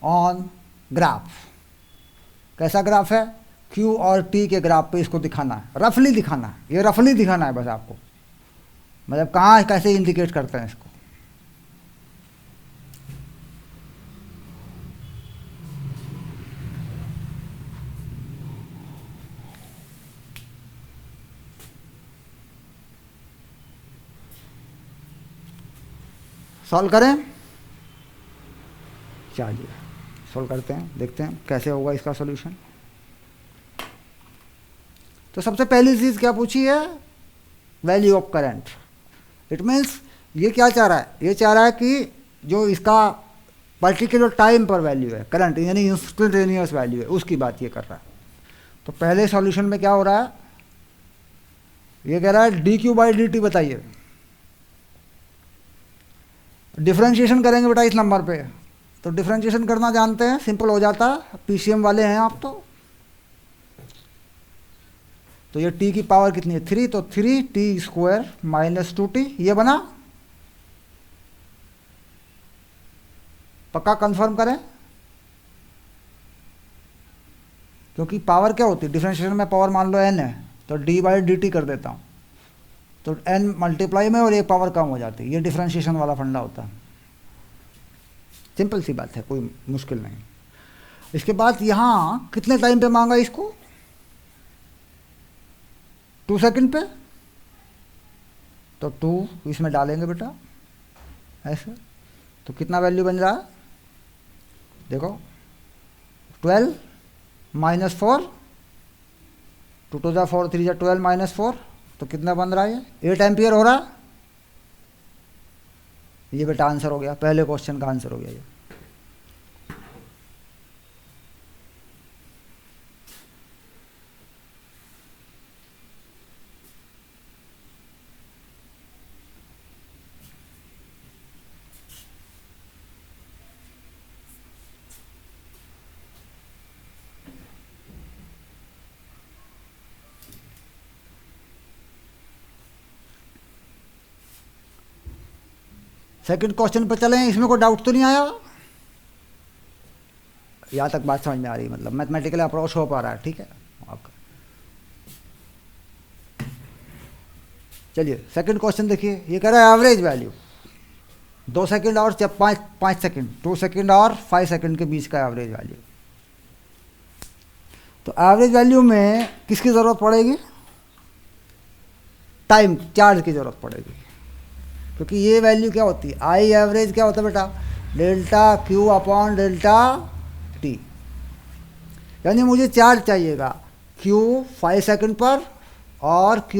on graph. कैसा ग्राफ है? Q और T के ग्राफ पे इसको दिखाना है, रफली दिखाना है, ये रफली दिखाना है बस आपको, मतलब कहाँ कैसे इंडिकेट करते हैं इसको। सॉल्व करें, चलिए सॉल्व करते हैं, देखते हैं कैसे होगा इसका सॉल्यूशन। तो सबसे पहली चीज़ क्या पूछी है? Value of current. It means ये क्या चाह रहा है? ये चाह रहा है कि जो इसका पर्टिकुलर टाइम पर वैल्यू है करंट, यानी इंस्टेंटेनियस वैल्यू है, उसकी बात ये कर रहा है। तो पहले सॉल्यूशन में क्या हो रहा है? ये कह रहा है dQ/dt बताइए। डिफरेंशिएशन करेंगे बेटा इस नंबर पे, तो डिफरेंशिएशन करना जानते हैं, सिंपल हो जाता है, पीसीएम वाले हैं आप तो ये t की पावर कितनी है? 3, तो 3t² - 2t, ये बना। पक्का कंफर्म करें, क्योंकि पावर क्या होती है डिफरेंशिएशन में? पावर मान लो n है तो d/dt कर देता हूँ, तो n मल्टीप्लाई में और ये पावर कम हो जाती है। ये डिफरेंशिएशन वाला फंडा होता है, सिंपल सी बात है, कोई मुश्किल नहीं। इसके बाद यहाँ कितने टाइम पे मांगा इसको? 2 सेकंड पे, तो 2 इसमें डालेंगे बेटा ऐसे, तो कितना वैल्यू बन रहा है? देखो 12 - 4, 2 to the 4, 3 × 12 - 4, तो कितना बन रहा है? ये 8 एम्पियर हो रहा है। ये बेटा आंसर हो गया, पहले क्वेश्चन का आंसर हो गया ये। सेकंड क्वेश्चन पर चलें, इसमें कोई डाउट तो नहीं आया? यहाँ तक बात समझ में आ रही, मतलब मैथमेटिकल अप्रोच हो पा रहा है, ठीक है आपका। चलिए सेकंड क्वेश्चन देखिए, ये कह रहा है एवरेज वैल्यू 2 सेकंड और 5 सेकंड, 2 सेकंड और 5 सेकंड के बीच का एवरेज वैल्यू। तो एवरेज वैल्यू में किसकी ज़रूरत पड़ेगी? टाइम चार्ज की ज़रूरत पड़ेगी, क्योंकि ये वैल्यू क्या होती है? आई एवरेज क्या होता है बेटा? ΔQ/ΔT, यानी मुझे चार्ज चाहिएगा Q 5 सेकंड पर और Q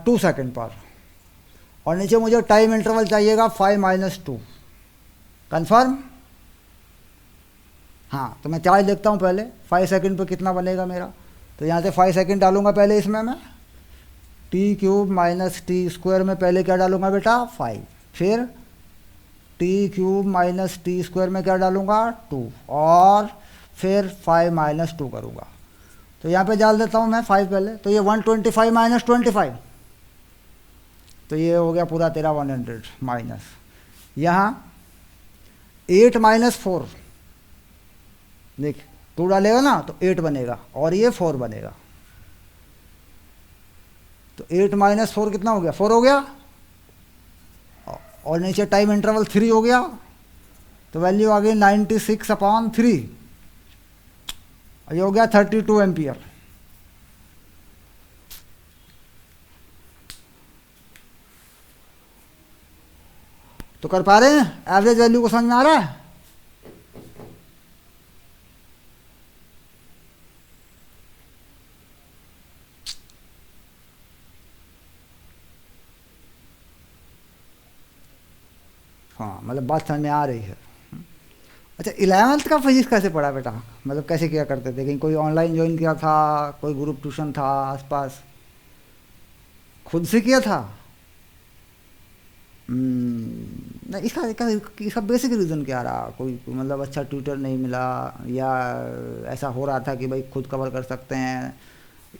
2 सेकंड पर, और नीचे मुझे टाइम इंटरवल चाहिएगा 5 - 2। कंफर्म? हाँ, तो मैं चार्ज देखता हूँ पहले, 5 सेकंड पर कितना बनेगा मेरा। तो यहाँ से 5 सेकंड डालूंगा पहले इसमें मैं, t³ - t² में पहले क्या डालूंगा बेटा? 5, फिर t³ - t² में क्या डालूंगा? 2, और फिर 5 - 2 करूँगा। तो यहाँ पे डाल देता हूँ मैं 5 पहले, तो ये 125 - 25, तो ये हो गया पूरा तेरा 100 माइनस, यहाँ 8 - 4, देख 2 डालेगा ना तो 8 बनेगा और ये 4 बनेगा, तो 8 - 4 कितना हो गया? 4 हो गया, और नीचे टाइम इंटरवल 3 हो गया, तो वैल्यू आ गई 96/3, ये हो गया 32 एम्पियर। तो कर पा रहे हैं? एवरेज वैल्यू को समझ में आ रहा है? हाँ, मतलब बात समझ में आ रही है। अच्छा, 11th का फिजिक्स कैसे पढ़ा बेटा? मतलब कैसे किया करते थे? कहीं कोई ऑनलाइन ज्वाइन किया था, कोई ग्रुप ट्यूशन था आसपास, खुद से किया था? नहीं, इसका बेसिक रीज़न क्या रहा? कोई मतलब अच्छा ट्यूटर नहीं मिला, या ऐसा हो रहा था कि भाई खुद कवर कर सकते हैं?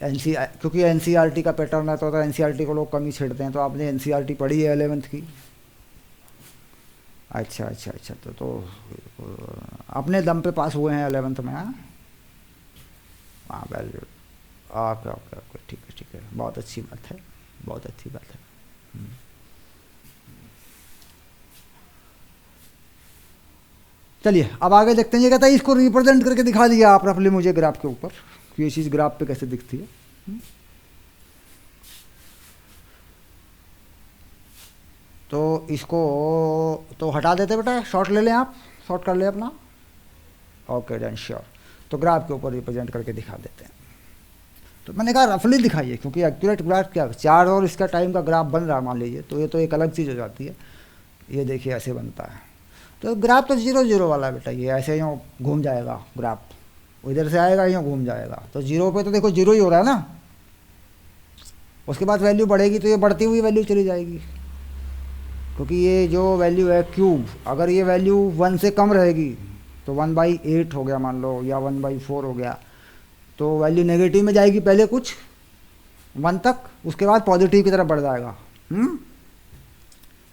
क्योंकि एनसीईआरटी का पैटर्न है, तो एनसीईआरटी को लोग कम ही छेड़ते हैं। तो आपने एनसीईआरटी पढ़ी है 11th की? अच्छा अच्छा अच्छा, तो अपने दम पे पास हुए हैं 11th में? हाँ हाँ, very good. Okay okay okay, ठीक है ठीक है, बहुत अच्छी बात है, बहुत अच्छी बात है। हम्म। चलिए अब आगे देखते हैं। ये कहता है इसको रिप्रेजेंट करके दिखा दिया आप रफली मुझे ग्राफ के ऊपर, कि ये चीज़ ग्राफ पे कैसे दिखती है। तो इसको तो हटा देते बेटा, शॉर्ट ले लें आप, शॉर्ट कर ले अपना। Okay done, sure. तो ग्राफ के ऊपर रिप्रेजेंट करके दिखा देते हैं। तो मैंने कहा रफली दिखाइए, क्योंकि एक्यूरेट ग्राफ क्या, चार्ज और इसका टाइम का ग्राफ बन रहा है मान लीजिए, तो ये तो एक अलग चीज़ हो जाती है। ये देखिए ऐसे बनता है। तो ग्राफ तो 0 0 वाला है बेटा, ये ऐसे यूँ घूम जाएगा ग्राफ, इधर से आएगा यूँ घूम जाएगा। तो 0 पे तो देखो 0 ही हो रहा है ना, उसके बाद वैल्यू बढ़ेगी तो ये बढ़ती हुई वैल्यू चली जाएगी, क्योंकि ये जो वैल्यू है क्यूब, अगर ये वैल्यू 1 से कम रहेगी तो 1/8 हो गया मान लो, या 1/4 हो गया, तो वैल्यू नेगेटिव में जाएगी पहले कुछ 1 तक, उसके बाद पॉजिटिव की तरफ बढ़ जाएगा।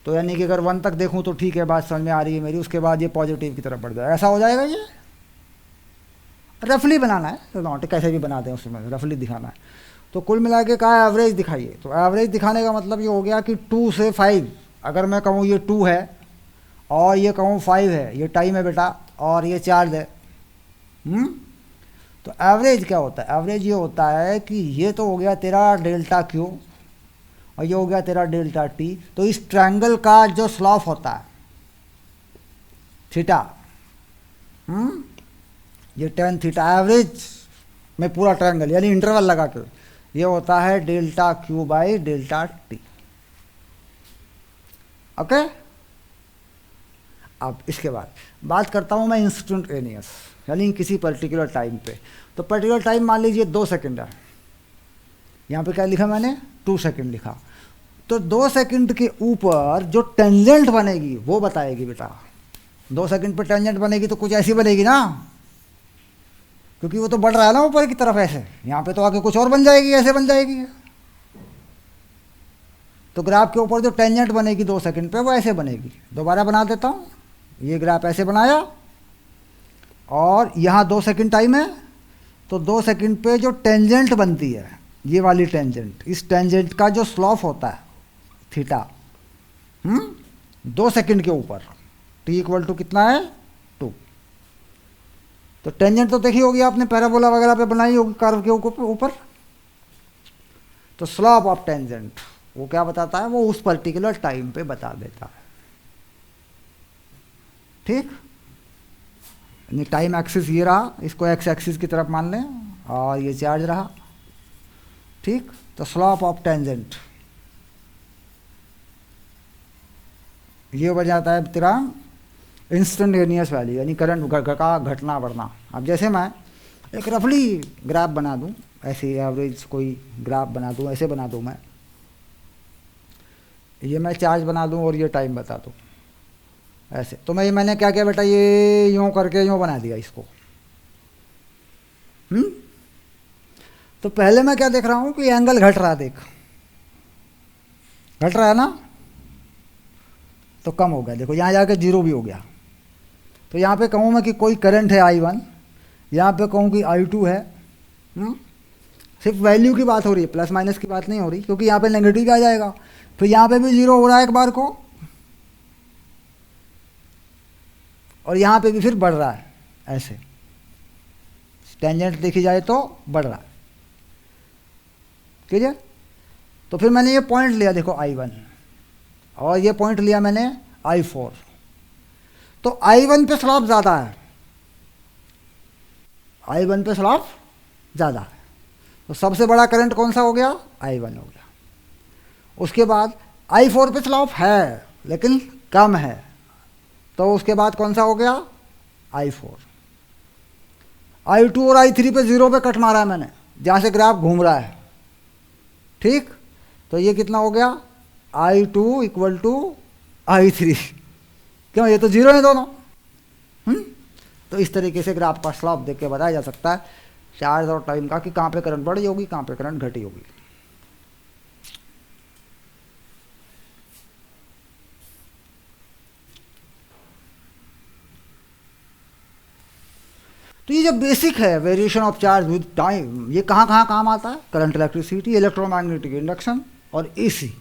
तो यानी कि अगर 1 तक देखूं तो ठीक है, बात समझ में आ रही है मेरी, उसके बाद ये पॉजिटिव की तरफ बढ़ जाएगा, ऐसा हो जाएगा। ये रफली बनाना है, तो नॉट कैसे भी बना दें, उसमें रफली दिखाना है। तो कुल मिला के कहा एवरेज दिखाइए। तो एवरेज दिखाने का मतलब ये हो गया कि 2 से 5, अगर मैं कहूँ ये 2 है और ये कहूँ 5 है, ये टाइम है बेटा और ये चार्ज है। तो एवरेज क्या होता है? एवरेज ये होता है कि ये तो हो गया तेरा डेल्टा क्यू और ये हो गया तेरा डेल्टा टी। तो इस ट्रायंगल का जो स्लॉप होता है थीटा, ये tan थीटा एवरेज में पूरा ट्रायंगल यानी इंटरवल लगा के, ये होता है delta Q by delta T. Okay. अब इसके बाद बात करता हूँ मैं इंस्टेंटेनियस, यानी किसी पर्टिकुलर टाइम पे। तो पर्टिकुलर टाइम मान लीजिए 2 सेकंड है, यहाँ पे क्या लिखा मैंने? 2 सेकंड लिखा। तो 2 सेकंड के ऊपर जो टेंजेंट बनेगी वो बताएगी बेटा। 2 सेकंड पर टेंजेंट बनेगी तो कुछ ऐसी बनेगी ना, क्योंकि वो तो बढ़ रहा है ना ऊपर की तरफ ऐसे, यहाँ पे तो आके कुछ और बन जाएगी, ऐसे बन जाएगी। तो ग्राफ के ऊपर जो टेंजेंट बनेगी 2 सेकंड पे वो ऐसे बनेगी। दोबारा बना देता हूँ, ये ग्राफ ऐसे बनाया और यहाँ 2 सेकंड टाइम है, तो 2 सेकंड पे जो टेंजेंट बनती है ये वाली टेंजेंट, इस टेंजेंट का जो स्लॉप होता है थीटा 2 सेकंड के ऊपर, t इक्वल टू कितना है? 2। तो टेंजेंट तो देखी होगी आपने, पैराबोला वगैरह पे बनाई होगी कर्व के ऊपर। तो स्लॉप ऑफ टेंजेंट वो क्या बताता है? वो उस पर्टिकुलर टाइम पे बता देता है। ठीक, यानी टाइम एक्सिस ये रहा, इसको एक्स एक्सिस की तरफ मान लें, और ये चार्ज रहा। ठीक, तो स्लॉप ऑफ टेंजेंट ये बन जाता है तेरा इंस्टेंटेनियस वैल्यू, यानी करंट का घटना बढ़ना। अब जैसे मैं एक रफली ग्राफ बना दूं, ऐसे एवरेज कोई ग्राफ बना दूं, ऐसे बना दूं मैं, ये मैं चार्ज बना दूं और ये टाइम बता दूं ऐसे। तो मैंने क्या किया बेटा, ये यूँ करके यूँ बना दिया इसको। तो पहले मैं क्या देख रहा हूँ कि एंगल घट रहा है, देख घट रहा है ना, तो कम हो गया। देखो यहाँ जाके 0 भी हो गया। तो यहाँ पे कहूँ मैं कि कोई करंट है I1, यहाँ पे कहूँ कि I2 है। सिर्फ वैल्यू की बात हो रही है, प्लस माइनस की बात नहीं हो रही, क्योंकि यहाँ पे नेगेटिव आ जाएगा। फिर यहाँ पे भी 0 हो रहा है एक बार को, और यहाँ पे भी फिर बढ़ रहा है ऐसे, टेंजेंट देखी जाए तो बढ़ रहा है। क्लियर? तो फिर मैंने ये पॉइंट लिया, देखो I1, और ये पॉइंट लिया मैंने I4। तो I1 पे स्लॉप ज़्यादा है, I1 पे स्लॉप ज़्यादा है। तो सबसे बड़ा करंट कौन सा हो गया? I1 हो गया। उसके बाद I4 पे स्लॉप है लेकिन कम है, तो उसके बाद कौन सा हो गया? I4, I2 और I3 पे 0 पे कट मारा है मैंने, जहाँ से ग्राफ घूम रहा है, ठीक। तो ये कितना हो गया, I2 इक्वल टू I3, क्यों, ये तो 0 है दोनों। तो इस तरीके से ग्राफ का स्लॉप देख के बताया जा सकता है चार्ज और टाइम का, कि कहाँ पे करंट बढ़ी होगी, कहाँ पे करंट घटी होगी। तो ये जो बेसिक है variation of charge with time, ये कहाँ कहाँ काम आता है, करंट, इलेक्ट्रिसिटी, इलेक्ट्रोमैग्नेटिक इंडक्शन और एसी।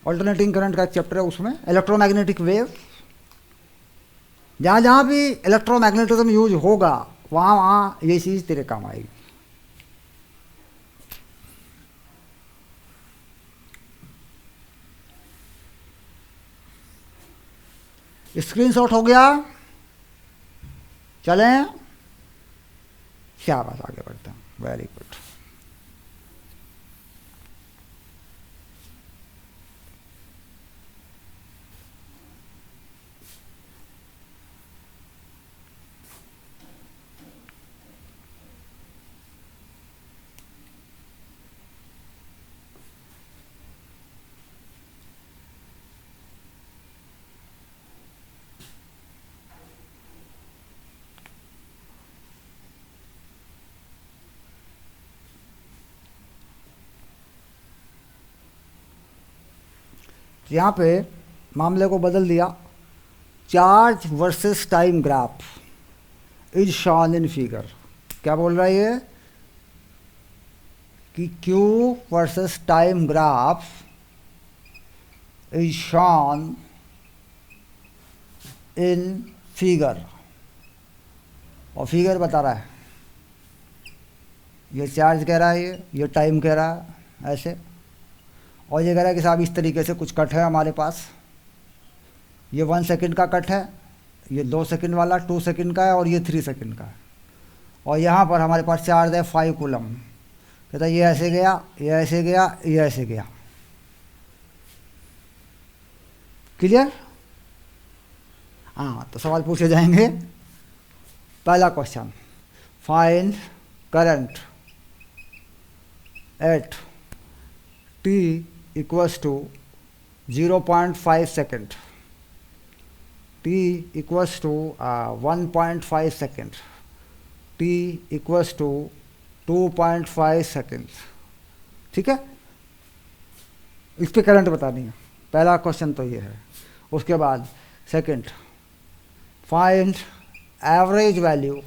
ऑल्टरनेटिंग करंट का एक चैप्टर है, उसमें इलेक्ट्रोमैग्नेटिक वेव, जहाँ जहाँ भी इलेक्ट्रोमैग्नेटिज्म यूज होगा वहाँ वहाँ ये चीज़ तेरे काम आएगी। स्क्रीनशॉट हो गया, चलें, शाबाश, आगे बढ़ते हैं, वेरी गुड। यहाँ पे मामले को बदल दिया, charge versus time graph is shown in figure. क्या बोल रहा है ये, कि Q versus time graph is shown in figure, और फिगर बता रहा है, ये चार्ज कह रहा है, ये टाइम कह रहा है, ऐसे। और ये कह रहा है कि साहब इस तरीके से कुछ कट है हमारे पास, ये 1 सेकंड का कट है, ये 2 सेकंड वाला 2 सेकंड का है, और ये 3 सेकंड का है। और यहाँ पर हमारे पास चार्ज है 5 कूलम। कहता है ये ऐसे गया, ये ऐसे गया, ये ऐसे गया। क्लियर? हाँ, तो सवाल पूछे जाएंगे। पहला question, find current at t equals to 0.5 second, t equals to 1.5 second, t equals to 2.5 second. ठीक है, इस पे करंट बतानी है। पहला क्वेश्चन तो ये है। उसके बाद second, find average value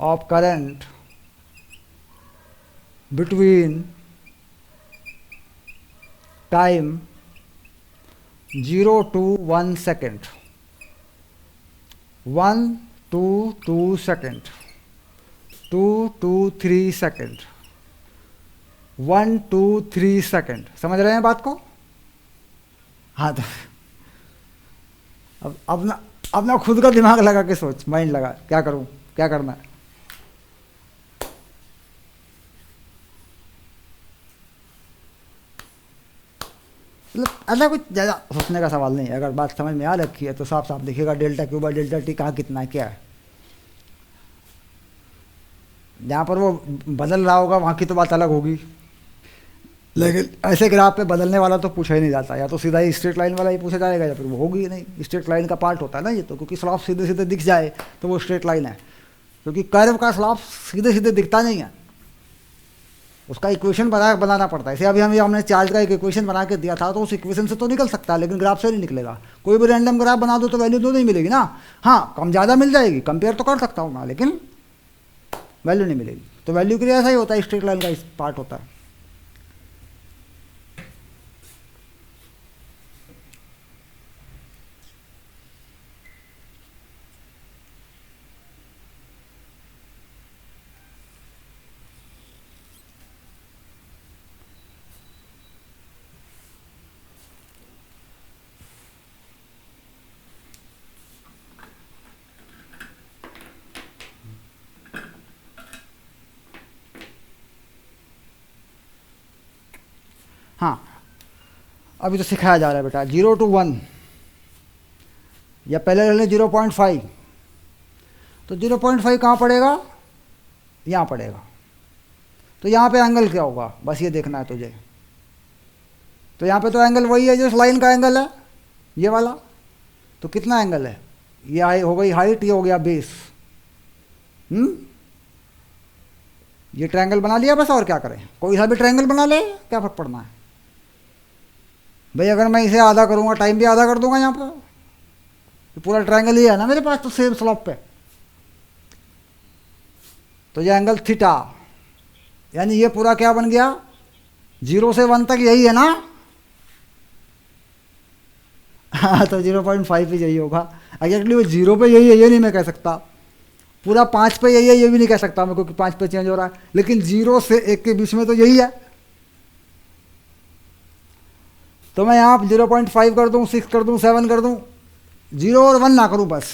of current between time 0 to 1 second, 1 to 2 second, 2 to 3 second, 1 to 3 second। समझ रहे हैं बात को? हाँ, तो अब ना खुद का दिमाग लगा के सोच, माइंड लगा, क्या करूं, क्या करना है। मतलब ऐसा कुछ ज़्यादा सोचने का सवाल नहीं है। अगर बात समझ में आ रखी है तो साफ साफ देखिएगा, delta Q by delta T कहाँ कितना है, क्या है। जहाँ पर वो बदल रहा होगा वहाँ की तो बात अलग होगी, लेकिन ऐसे ग्राफ पे बदलने वाला तो पूछा ही नहीं जाता। या तो सीधा ही स्ट्रेट लाइन वाला ही पूछा जाएगा, या फिर वो होगी ही नहीं। स्ट्रेट लाइन का पार्ट होता है ना ये तो, क्योंकि स्लॉप सीधे सीधे दिख जाए तो वो स्ट्रेट लाइन है, क्योंकि कर्व का स्लॉप सीधे सीधे दिखता नहीं है, उसका इक्वेशन बनाना पड़ता है। इसे अभी हमने चार्ज का एक इक्वेशन बना के दिया था, तो उस इक्वेशन से तो निकल सकता है, लेकिन ग्राफ से नहीं निकलेगा। कोई भी रैंडम ग्राफ बना दो तो वैल्यू तो नहीं मिलेगी ना। हाँ, कम ज़्यादा मिल जाएगी, कंपेयर तो कर सकता हूँ मैं, लेकिन वैल्यू नहीं मिलेगी। तो वैल्यू के लिए ऐसा ही होता है, स्ट्रेट लाइन का पार्ट होता है। हाँ, अभी तो सिखाया जा रहा है बेटा, 0 to 1 या पहले ले लें 0.5, तो 0.5 कहाँ पड़ेगा, यहाँ पड़ेगा। तो यहाँ पे एंगल क्या होगा, बस ये देखना है तुझे। तो यहाँ पे तो एंगल वही है जो इस लाइन का एंगल है, ये वाला। तो कितना एंगल है, ये हो गई हाइट, ये हो गया बेस। ये ट्रायंगल बना लिया बस, और क्या करें, कोई सा भी ट्रायंगल बना ले, क्या फर्क पड़ना है भाई। अगर मैं इसे आधा करूँगा, टाइम भी आधा कर दूंगा यहाँ पर, तो पूरा ट्रायंगल ही है ना मेरे पास, तो सेम स्लॉप पे। तो ये एंगल थीटा, यानी ये पूरा क्या बन गया, 0 से 1 तक यही है ना। हाँ, तो 0.5 पे यही होगा एक्चुअली। वो 0 पे यही है ये नहीं मैं कह सकता, पूरा 5 पे यही है ये भी नहीं कह सकता मैं, क्योंकि 5 पे चेंज हो रहा है। लेकिन 0 से 1 के बीच में तो यही है। तो मैं यहाँ 0.5 कर दूँ, 6 कर दूँ, 7 कर दूँ, 0 और 1 ना करूँ बस,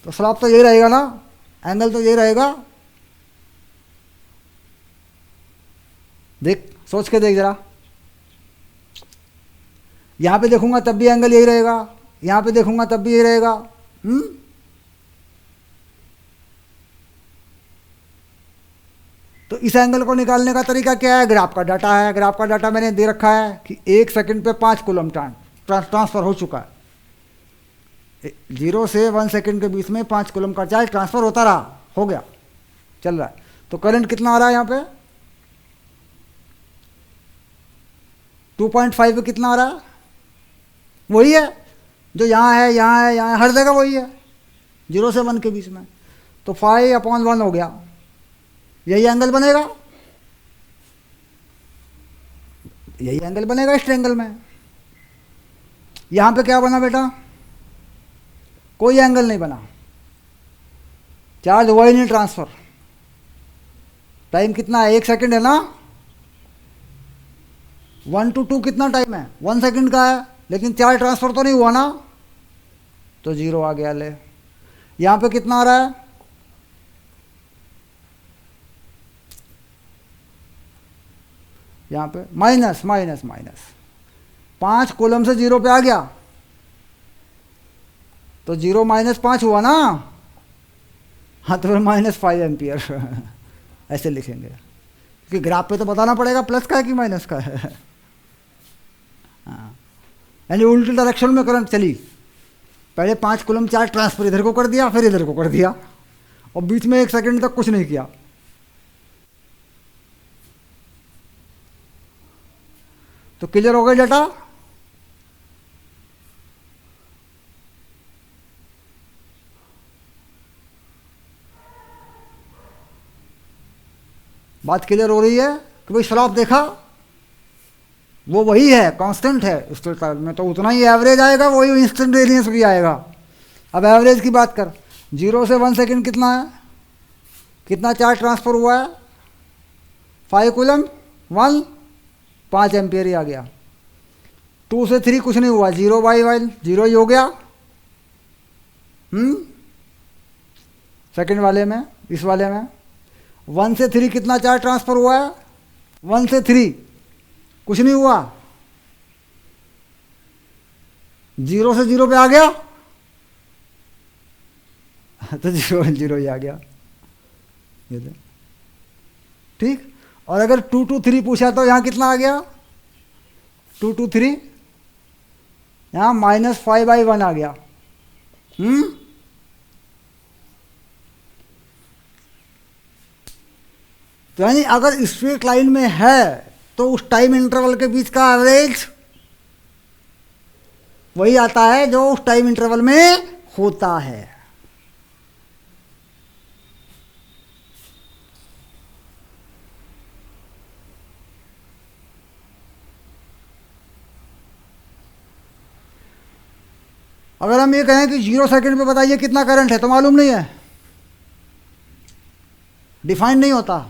तो स्लॉप तो यही रहेगा ना, एंगल तो यही रहेगा। देख, सोच के देख जरा। यहाँ पे देखूंगा तब भी एंगल यही रहेगा, यहाँ पे देखूंगा तब भी यही रहेगा। तो इस एंगल को निकालने का तरीका क्या है, ग्राफ का डाटा है। ग्राफ का डाटा मैंने दे रखा है कि 1 सेकंड पे 5 कूलम ट्रांसफ़र हो चुका है। 0 से 1 सेकंड के बीच में 5 कूलम का चार्ज ट्रांसफ़र होता रहा, हो गया, चल रहा है। तो करंट कितना आ रहा है यहाँ पे, 2.5 पे कितना आ रहा है, वही है जो यहाँ है, यहाँ है, यहाँ है, हर जगह वही है, 0 से 1 के बीच में। तो 5/1 हो गया, यही एंगल बनेगा, यही एंगल बनेगा इस ट्रायंगल में। यहाँ पे क्या बना बेटा, कोई एंगल नहीं बना, चार्ज हुआ ही नहीं ट्रांसफ़र। टाइम कितना है, 1 सेकंड है ना। 1 to 2 कितना टाइम है, 1 सेकंड का है, लेकिन चार्ज ट्रांसफ़र तो नहीं हुआ ना, तो 0 आ गया। ले, यहाँ पे कितना आ रहा है, यहाँ पे माइनस माइनस माइनस 5 कूलम से 0 पे आ गया, तो 0 - 5 हुआ ना। हाँ, तो फिर -5 एम्पियर ऐसे लिखेंगे, क्योंकि ग्राफ पे तो बताना पड़ेगा प्लस का है कि माइनस का है। हाँ, यानी उल्टी डायरेक्शन में करंट चली। पहले 5 कूलम चार्ज ट्रांसफर इधर को कर दिया, फिर इधर को कर दिया, और बीच में 1 सेकंड तक कुछ नहीं किया। तो क्लियर हो गया डाटा। बात क्लियर हो रही है कि भाई स्लॉप देखा, वो वही है, कांस्टेंट है स्ट्रेट लाइन में, तो उतना ही एवरेज आएगा, वही इंस्टेंटेनियस भी आएगा। अब एवरेज की बात कर, 0 से 1 सेकंड कितना है, कितना चार्ज ट्रांसफ़र हुआ है, 5 कूलम 1, 5 एम्पियर ही आ गया। 2 से 3 कुछ नहीं हुआ, 0/1 0 ही हो गया। सेकंड वाले में, इस वाले में 1 से 3 कितना चार्ज ट्रांसफ़र हुआ है, 1 से 3 कुछ नहीं हुआ, 0 से 0 पे आ गया, तो 0 ही आ गया, ये तो ठीक। और अगर 2 to 3 पूछा तो यहाँ कितना आ गया, 2 to 3, यहाँ -5/1 आ गया। तो यानी अगर स्ट्रेट लाइन में है तो उस टाइम इंटरवल के बीच का एवरेज वही आता है जो उस टाइम इंटरवल में होता है। अगर हम ये कहें कि 0 सेकंड पे बताइए कितना करंट है, तो मालूम नहीं है, डिफाइन नहीं होता।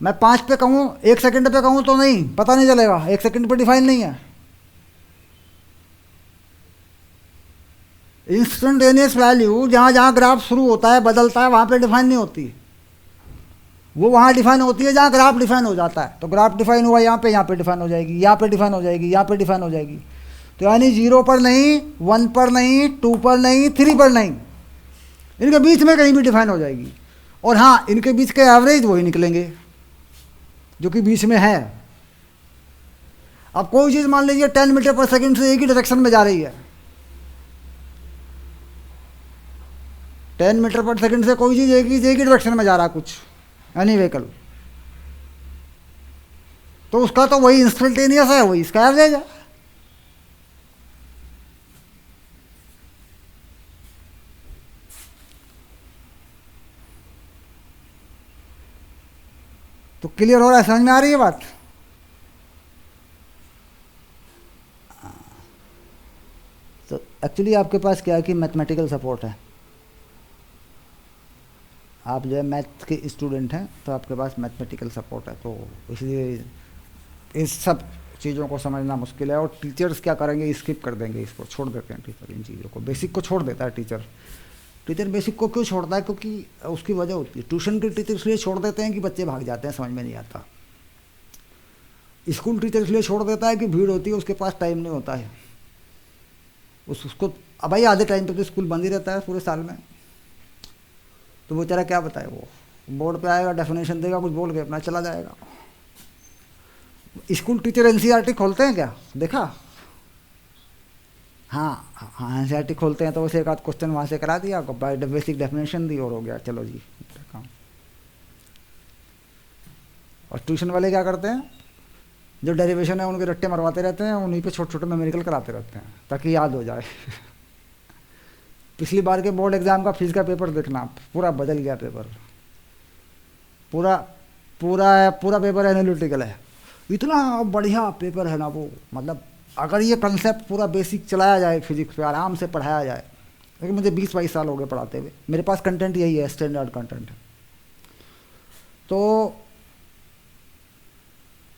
मैं 5 पे कहूँ, 1 सेकंड पे कहूँ तो नहीं, पता नहीं चलेगा, 1 सेकंड पे डिफाइन नहीं है। इंस्टेंटेनियस वैल्यू जहाँ जहाँ ग्राफ शुरू होता है, बदलता है, वहाँ पे डिफाइन नहीं होती, वो वहाँ डिफाइन होती है जहाँ ग्राफ डिफाइन हो जाता है। तो ग्राफ डिफाइन हुआ यहाँ पे डिफाइन हो जाएगी, यहाँ पे डिफाइन हो जाएगी, यहाँ पे डिफाइन हो जाएगी। तो यानी 0 पर नहीं, 1 पर नहीं, 2 पर नहीं, 3 पर नहीं, इनके बीच में कहीं भी डिफाइन हो जाएगी। और हाँ, इनके बीच के एवरेज वही निकलेंगे जो कि बीच में है। अब कोई चीज़ मान लीजिए 10 मीटर पर सेकंड से एक ही डायरेक्शन में जा रही है, 10 मीटर पर सेकंड से कोई चीज़ एक ही डायरेक्शन में जा रहा है, कुछ एनी व्हीकल, तो उसका तो वही इंस्टेंटेनियस है, वही इसका एवरेज है। तो क्लियर हो रहा है, समझ में आ रही है बात? तो एक्चुअली आपके पास क्या है कि मैथमेटिकल सपोर्ट है। आप जो है मैथ के स्टूडेंट हैं तो आपके पास मैथमेटिकल सपोर्ट है, तो इसलिए इस सब चीज़ों को समझना मुश्किल है। और टीचर्स क्या करेंगे, स्किप कर देंगे, इसको छोड़ देते हैं टीचर, इन चीज़ों को, बेसिक को छोड़ देता है टीचर। टीचर बेसिक को क्यों छोड़ता है? क्योंकि उसकी वजह होती है, ट्यूशन के टीचर इसलिए छोड़ देते हैं कि बच्चे भाग जाते हैं, समझ में नहीं आता। स्कूल टीचर इसलिए छोड़ देता है कि भीड़ होती है, उसके पास टाइम नहीं होता है, उसको अब भाई आधे टाइम तक तो स्कूल बंद ही रहता है पूरे साल में, तो वो बेचारा क्या बताए, वो बोर्ड पे आएगा, डेफिनेशन देगा, कुछ बोल के अपना चला जाएगा। स्कूल टीचर एनसीईआरटी खोलते हैं क्या, देखा? हाँ हाँ, एनसीईआरटी खोलते हैं तो वैसे एक आध क्वेश्चन वहाँ से करा दिया, बेसिक डेफिनेशन दी और हो गया, चलो जी काम। और ट्यूशन वाले क्या करते हैं, जो डेरिवेशन है उनके रट्टे मरवाते रहते हैं, उन्हीं पे छोटे छोटे मेमोरिकल कराते रहते हैं ताकि याद हो जाए। पिछली बार के बोर्ड एग्जाम का फीस का पेपर देखना, पूरा बदल गया पेपर, पूरा पूरा पूरा पेपर एनालिटिकल है, इतना बढ़िया पेपर है ना वो। मतलब अगर ये कंसेप्ट पूरा बेसिक चलाया जाए, फिजिक्स पे आराम से पढ़ाया जाए, लेकिन मुझे 20-22 साल हो गए पढ़ाते हुए, मेरे पास कंटेंट यही है, स्टैंडर्ड कंटेंट है, तो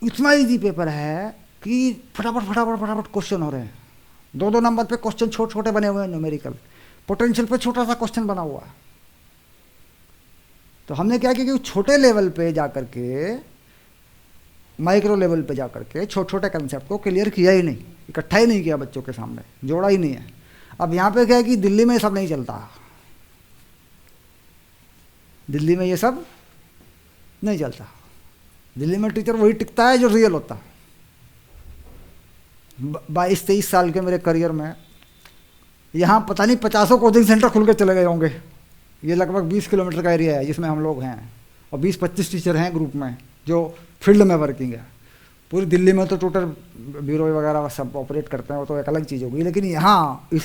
इतना ईजी पेपर है कि फटाफट फटाफट फटाफट क्वेश्चन हो रहे हैं। 2-2 नंबर पे क्वेश्चन छोटे छोटे बने हुए हैं, न्यूमेरिकल पोटेंशियल पे छोटा सा क्वेश्चन बना हुआ है। तो हमने क्या किया कि छोटे लेवल पे जाकर के, माइक्रो लेवल पे जाकर के छोटे छोटे कंसेप्ट को क्लियर किया ही नहीं, इकट्ठा ही नहीं किया बच्चों के सामने, जोड़ा ही नहीं है। अब यहाँ पे क्या है कि दिल्ली में ये सब नहीं चलता, दिल्ली में ये सब नहीं चलता, दिल्ली में टीचर वही टिकता है जो रियल होता है। 22-23 साल के मेरे करियर में यहाँ पता नहीं 50 कोचिंग सेंटर खुल के चले गए होंगे। ये लगभग 20 किलोमीटर का एरिया है जिसमें हम लोग हैं, और 20-25 टीचर हैं ग्रुप में जो फील्ड में वर्किंग है। पूरी दिल्ली में तो टोटल ब्यूरो वगैरह सब ऑपरेट करते हैं, वो तो एक अलग चीज़ होगी, लेकिन यहाँ इस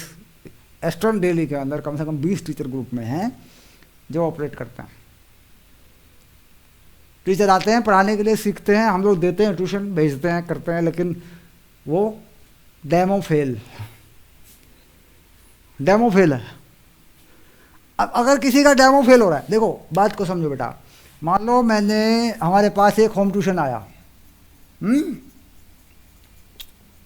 ईस्टर्न दिल्ली के अंदर कम से कम 20 टीचर ग्रुप में हैं जो ऑपरेट करते हैं। टीचर आते हैं पढ़ाने के लिए, सीखते हैं, हम लोग देते हैं ट्यूशन, भेजते हैं, करते हैं, लेकिन वो डेमो फेल है। अब अगर किसी का डेमो फेल हो रहा है, देखो बात को समझो बेटा, मान लो हमारे पास एक होम ट्यूशन आया,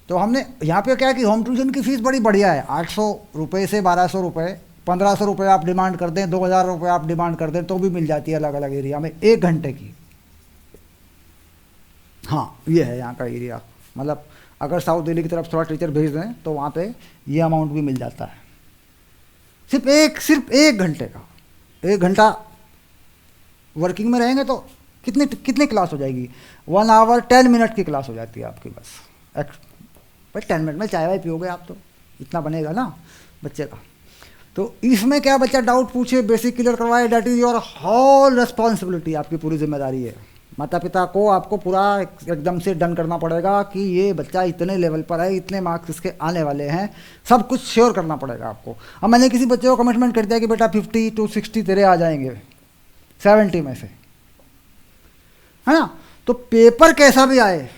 तो हमने यहाँ पे क्या कि होम ट्यूशन की फीस बड़ी बढ़िया है, 800 रुपये से 1200 रुपये, 1500 रुपये आप डिमांड कर दें, 2000 रुपये आप डिमांड कर दें तो भी मिल जाती है अलग अलग एरिया में 1 घंटे की। हाँ ये है यहाँ का एरिया, मतलब अगर साउथ दिल्ली की तरफ थोड़ा टीचर भेज दें तो वहाँ पे ये अमाउंट भी मिल जाता है, सिर्फ एक घंटे का। 1 घंटा वर्किंग में रहेंगे तो कितनी क्लास हो जाएगी, 1 आवर 10 मिनट की क्लास हो जाती है आपकी बस। भाई 10 मिनट में चाय वाय पियोगे आप तो इतना बनेगा ना बच्चे का। तो इसमें क्या बच्चा डाउट पूछे, बेसिक क्लियर करवाए, that is your whole responsibility, आपकी पूरी जिम्मेदारी है। माता पिता को आपको पूरा एकदम से डन करना पड़ेगा कि ये बच्चा इतने लेवल पर है, इतने मार्क्स इसके आने वाले हैं, सब कुछ श्योर करना पड़ेगा आपको। अब मैंने किसी बच्चे को कमिटमेंट कर दिया कि बेटा 50 to 60 तेरे आ जाएंगे 70 में से, है ना, तो पेपर कैसा भी आए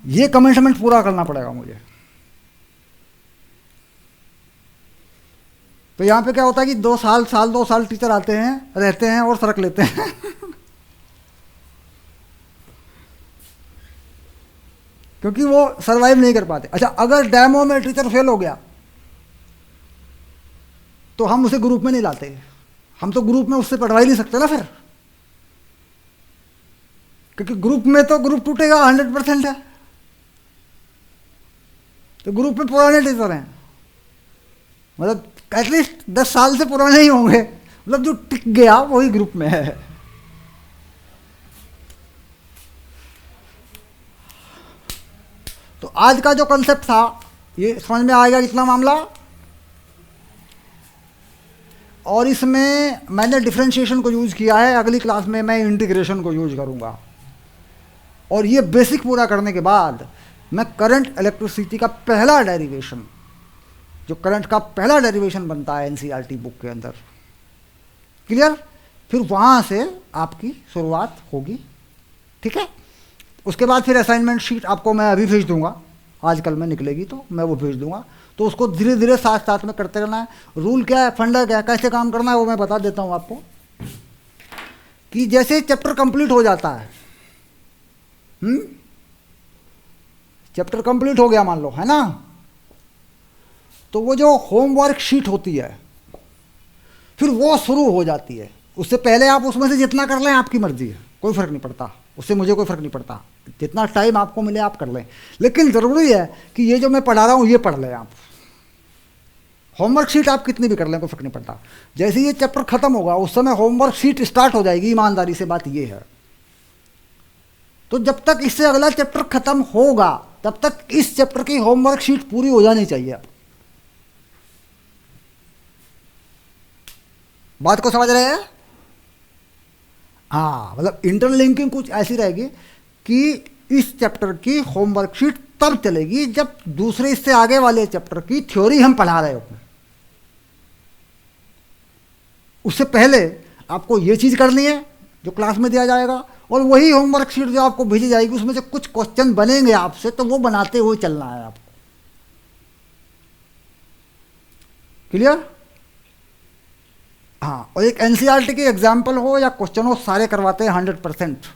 ये कमिटमेंट पूरा करना पड़ेगा मुझे। तो यहाँ पे क्या होता है कि 2 साल टीचर आते हैं, रहते हैं और सड़क लेते हैं। क्योंकि वो सरवाइव नहीं कर पाते। अच्छा, अगर डेमो में टीचर फेल हो गया तो हम उसे ग्रुप में नहीं लाते, हम तो ग्रुप में उससे पढ़वा ही नहीं सकते ना फिर, क्योंकि ग्रुप में तो ग्रुप टूटेगा 100% है। तो ग्रुप में पुराने टीचर हैं, मतलब एटलीस्ट 10 साल से पुराने ही होंगे, मतलब जो टिक गया वही ग्रुप में है। तो आज का जो कॉन्सेप्ट था ये समझ में आएगा कितना मामला। और इसमें मैंने डिफरेंशिएशन को यूज़ किया है, अगली क्लास में मैं इंटीग्रेशन को यूज करूँगा। और ये बेसिक पूरा करने के बाद मैं करंट इलेक्ट्रिसिटी का पहला डेरिवेशन, जो करंट का पहला डेरिवेशन बनता है एनसीईआरटी बुक के अंदर, क्लियर, फिर वहाँ से आपकी शुरुआत होगी, ठीक है। उसके बाद फिर असाइनमेंट शीट आपको मैं अभी भेज दूंगा, आजकल में निकलेगी तो मैं वो भेज दूंगा, तो उसको धीरे धीरे साथ साथ में करते रहना है। रूल क्या है, फंडा क्या है, कैसे काम करना है वो मैं बता देता हूँ आपको। कि जैसे चैप्टर कंप्लीट हो जाता है, चैप्टर कंप्लीट हो गया मान लो, है ना, तो वो जो होमवर्क शीट होती है फिर वो शुरू हो जाती है। उससे पहले आप उसमें से जितना कर लें आपकी मर्जी है, कोई फ़र्क नहीं पड़ता, उससे मुझे कोई फ़र्क नहीं पड़ता, जितना टाइम आपको मिले आप कर लें। लेकिन ज़रूरी है कि ये जो मैं पढ़ा रहा हूँ ये पढ़ लें आप। होमवर्क शीट आप कितनी भी कर लें कोई फ़र्क नहीं पड़ता। जैसे ये चैप्टर ख़त्म होगा उस समय होमवर्क शीट स्टार्ट हो जाएगी, ईमानदारी से बात ये है। तो जब तक इससे अगला चैप्टर ख़त्म होगा तब तक इस चैप्टर की होमवर्क शीट पूरी हो जानी चाहिए। बात को समझ रहे हैं? हाँ, मतलब इंटरलिंकिंग कुछ ऐसी रहेगी कि इस चैप्टर की होमवर्क शीट तब चलेगी जब दूसरे इससे आगे वाले चैप्टर की थ्योरी हम पढ़ा रहे हो। उससे पहले आपको ये चीज़ करनी है जो क्लास में दिया जाएगा, और वही होमवर्क शीट जो आपको भेजी जाएगी उसमें से कुछ क्वेश्चन बनेंगे आपसे, तो वो बनाते हुए चलना है आपको। क्लियर? हाँ, और एक एनसीईआरटी के एग्जाम्पल हो या क्वेश्चन हो, सारे करवाते हैं 100%।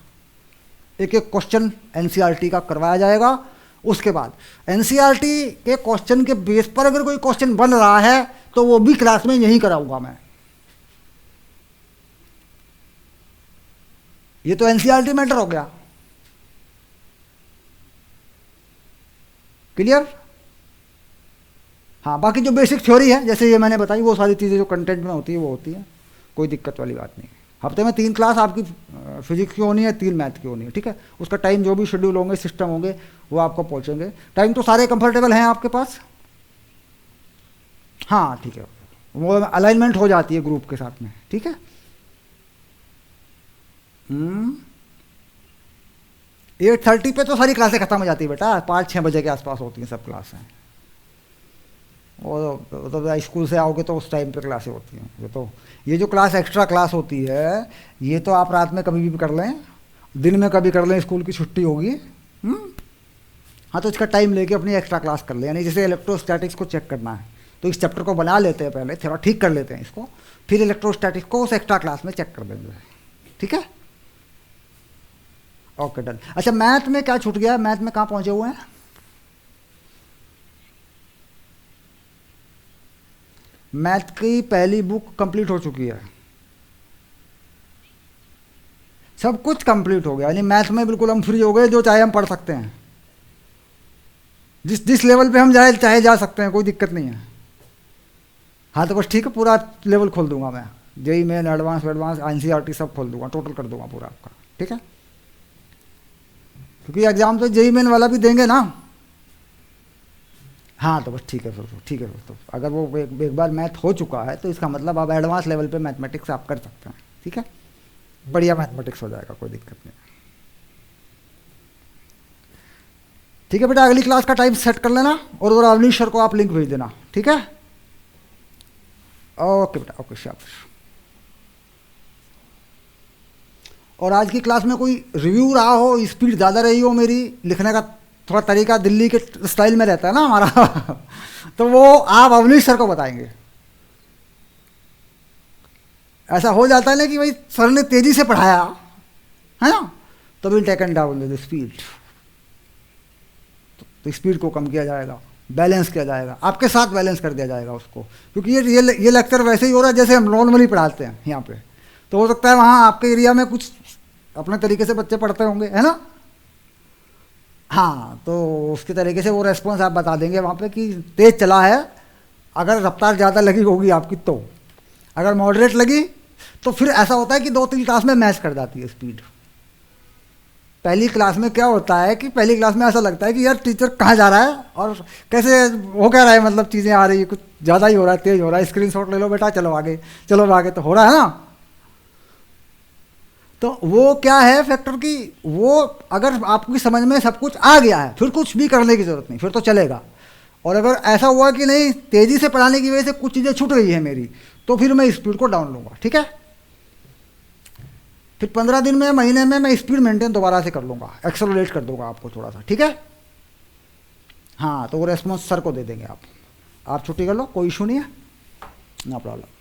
एक एक क्वेश्चन एनसीईआरटी का करवाया जाएगा। उसके बाद एनसीईआरटी के क्वेश्चन के बेस पर अगर कोई क्वेश्चन बन रहा है तो वो भी क्लास में यही कराऊंगा मैं। ये तो एनसीईआरटी मैटर हो गया। क्लियर? हाँ, बाकी जो बेसिक थ्योरी है जैसे ये मैंने बताई वो सारी चीज़ें जो कंटेंट में होती है वो होती है, कोई दिक्कत वाली बात नहीं। हफ्ते में 3 क्लास आपकी फिजिक्स की होनी है, 3 मैथ की होनी है, ठीक है। उसका टाइम जो भी शेड्यूल होंगे, सिस्टम होंगे, वो आपको पहुँचेंगे। टाइम तो सारे कंफर्टेबल हैं आपके पास? हाँ ठीक है, वो अलाइनमेंट हो जाती है ग्रुप के साथ में, ठीक है। 8:30 पे तो सारी क्लासें खत्म हो जाती है बेटा, 5-6 बजे के आसपास होती हैं सब क्लासें। और तो स्कूल से आओगे तो उस टाइम पे क्लासें होती हैं। ये जो क्लास एक्स्ट्रा क्लास होती है ये तो आप रात में कभी भी कर लें, दिन में कभी कर लें, स्कूल की छुट्टी होगी। हाँ, तो इसका टाइम लेके अपनी एक्स्ट्रा क्लास कर लें। यानी जैसे इलेक्ट्रोस्टैटिक्स को चेक करना है तो इस चैप्टर को बना लेते हैं पहले, थोड़ा ठीक कर लेते हैं इसको, फिर इलेक्ट्रोस्टैटिक्स को उस एक्स्ट्रा क्लास में चेक कर देंगे, ठीक है। Okay done. अच्छा, मैथ में क्या छूट गया? मैथ में कहाँ पहुँचे हुए हैं? मैथ की पहली बुक कंप्लीट हो चुकी है, सब कुछ कंप्लीट हो गया। यानी मैथ में बिल्कुल हम फ्री हो गए, जो चाहे हम पढ़ सकते हैं, जिस लेवल पे हम चाहे जा सकते हैं, कोई दिक्कत नहीं है। हाँ, तो बस ठीक है, पूरा लेवल खोल दूंगा मैं, जेई मेन, एडवांस एनसीईआरटी सब खोल दूंगा, टोटल कर दूंगा पूरा आपका, ठीक है। क्योंकि एग्जाम तो जेई मेन वाला भी देंगे ना। हाँ, तो बस ठीक है फिर, ठीक है फिर। तो अगर वो एक बार मैथ हो चुका है तो इसका मतलब आप एडवांस लेवल पे मैथमेटिक्स आप कर सकते हैं, ठीक है। बढ़िया मैथमेटिक्स हो जाएगा, कोई दिक्कत नहीं। ठीक है बेटा, अगली क्लास का टाइम सेट कर लेना और अवनीश सर को आप लिंक भेज देना, ठीक है। ओके बेटा, ओके, शाबाश। और आज की क्लास में कोई रिव्यू रहा हो, स्पीड ज़्यादा रही हो मेरी लिखने का, थोड़ा तरीका दिल्ली के स्टाइल में रहता है ना हमारा तो वो आप अवनीश सर को बताएंगे। ऐसा हो जाता है ना कि भाई सर ने तेज़ी से पढ़ाया है ना, तो will taken down the speed, तो स्पीड को कम किया जाएगा, बैलेंस किया जाएगा, आपके साथ बैलेंस कर दिया जाएगा उसको। क्योंकि ये लेक्चर वैसे ही हो रहा है जैसे हम नॉर्मली पढ़ाते हैं यहाँ पे, तो हो सकता है वहाँ आपके एरिया में कुछ अपने तरीके से बच्चे पढ़ते होंगे, है ना। हाँ, तो उसके तरीके से वो रेस्पॉन्स आप बता देंगे वहाँ पे कि तेज़ चला है, अगर रफ्तार ज़्यादा लगी होगी आपकी तो। अगर मॉडरेट लगी तो फिर ऐसा होता है कि 2-3 क्लास में मैच कर जाती है स्पीड। पहली क्लास में क्या होता है कि पहली क्लास में ऐसा लगता है कि यार टीचर कहाँ जा रहा है और कैसे हो क्या रहा है, मतलब चीज़ें आ रही है, कुछ ज़्यादा ही हो रहा है, तेज़ हो रहा है, स्क्रीनशॉट ले लो बेटा, चलो आगे, चलो आगे, तो हो रहा है ना। तो वो क्या है फैक्टर की, वो अगर आपकी समझ में सब कुछ आ गया है फिर कुछ भी करने की ज़रूरत नहीं, फिर तो चलेगा। और अगर ऐसा हुआ कि नहीं, तेज़ी से पढ़ाने की वजह से कुछ चीज़ें छूट रही है मेरी, तो फिर मैं स्पीड को डाउन लूँगा, ठीक है। फिर 15 दिन में, महीने में मैं स्पीड मेंटेन दोबारा से कर लूँगा, एक्सेलरेट कर दूंगा आपको थोड़ा सा, ठीक है। हाँ, तो वो रेस्पॉन्स सर को दे देंगे आप छुट्टी कर लो, कोई इशू नहीं है, नो प्रॉब्लम।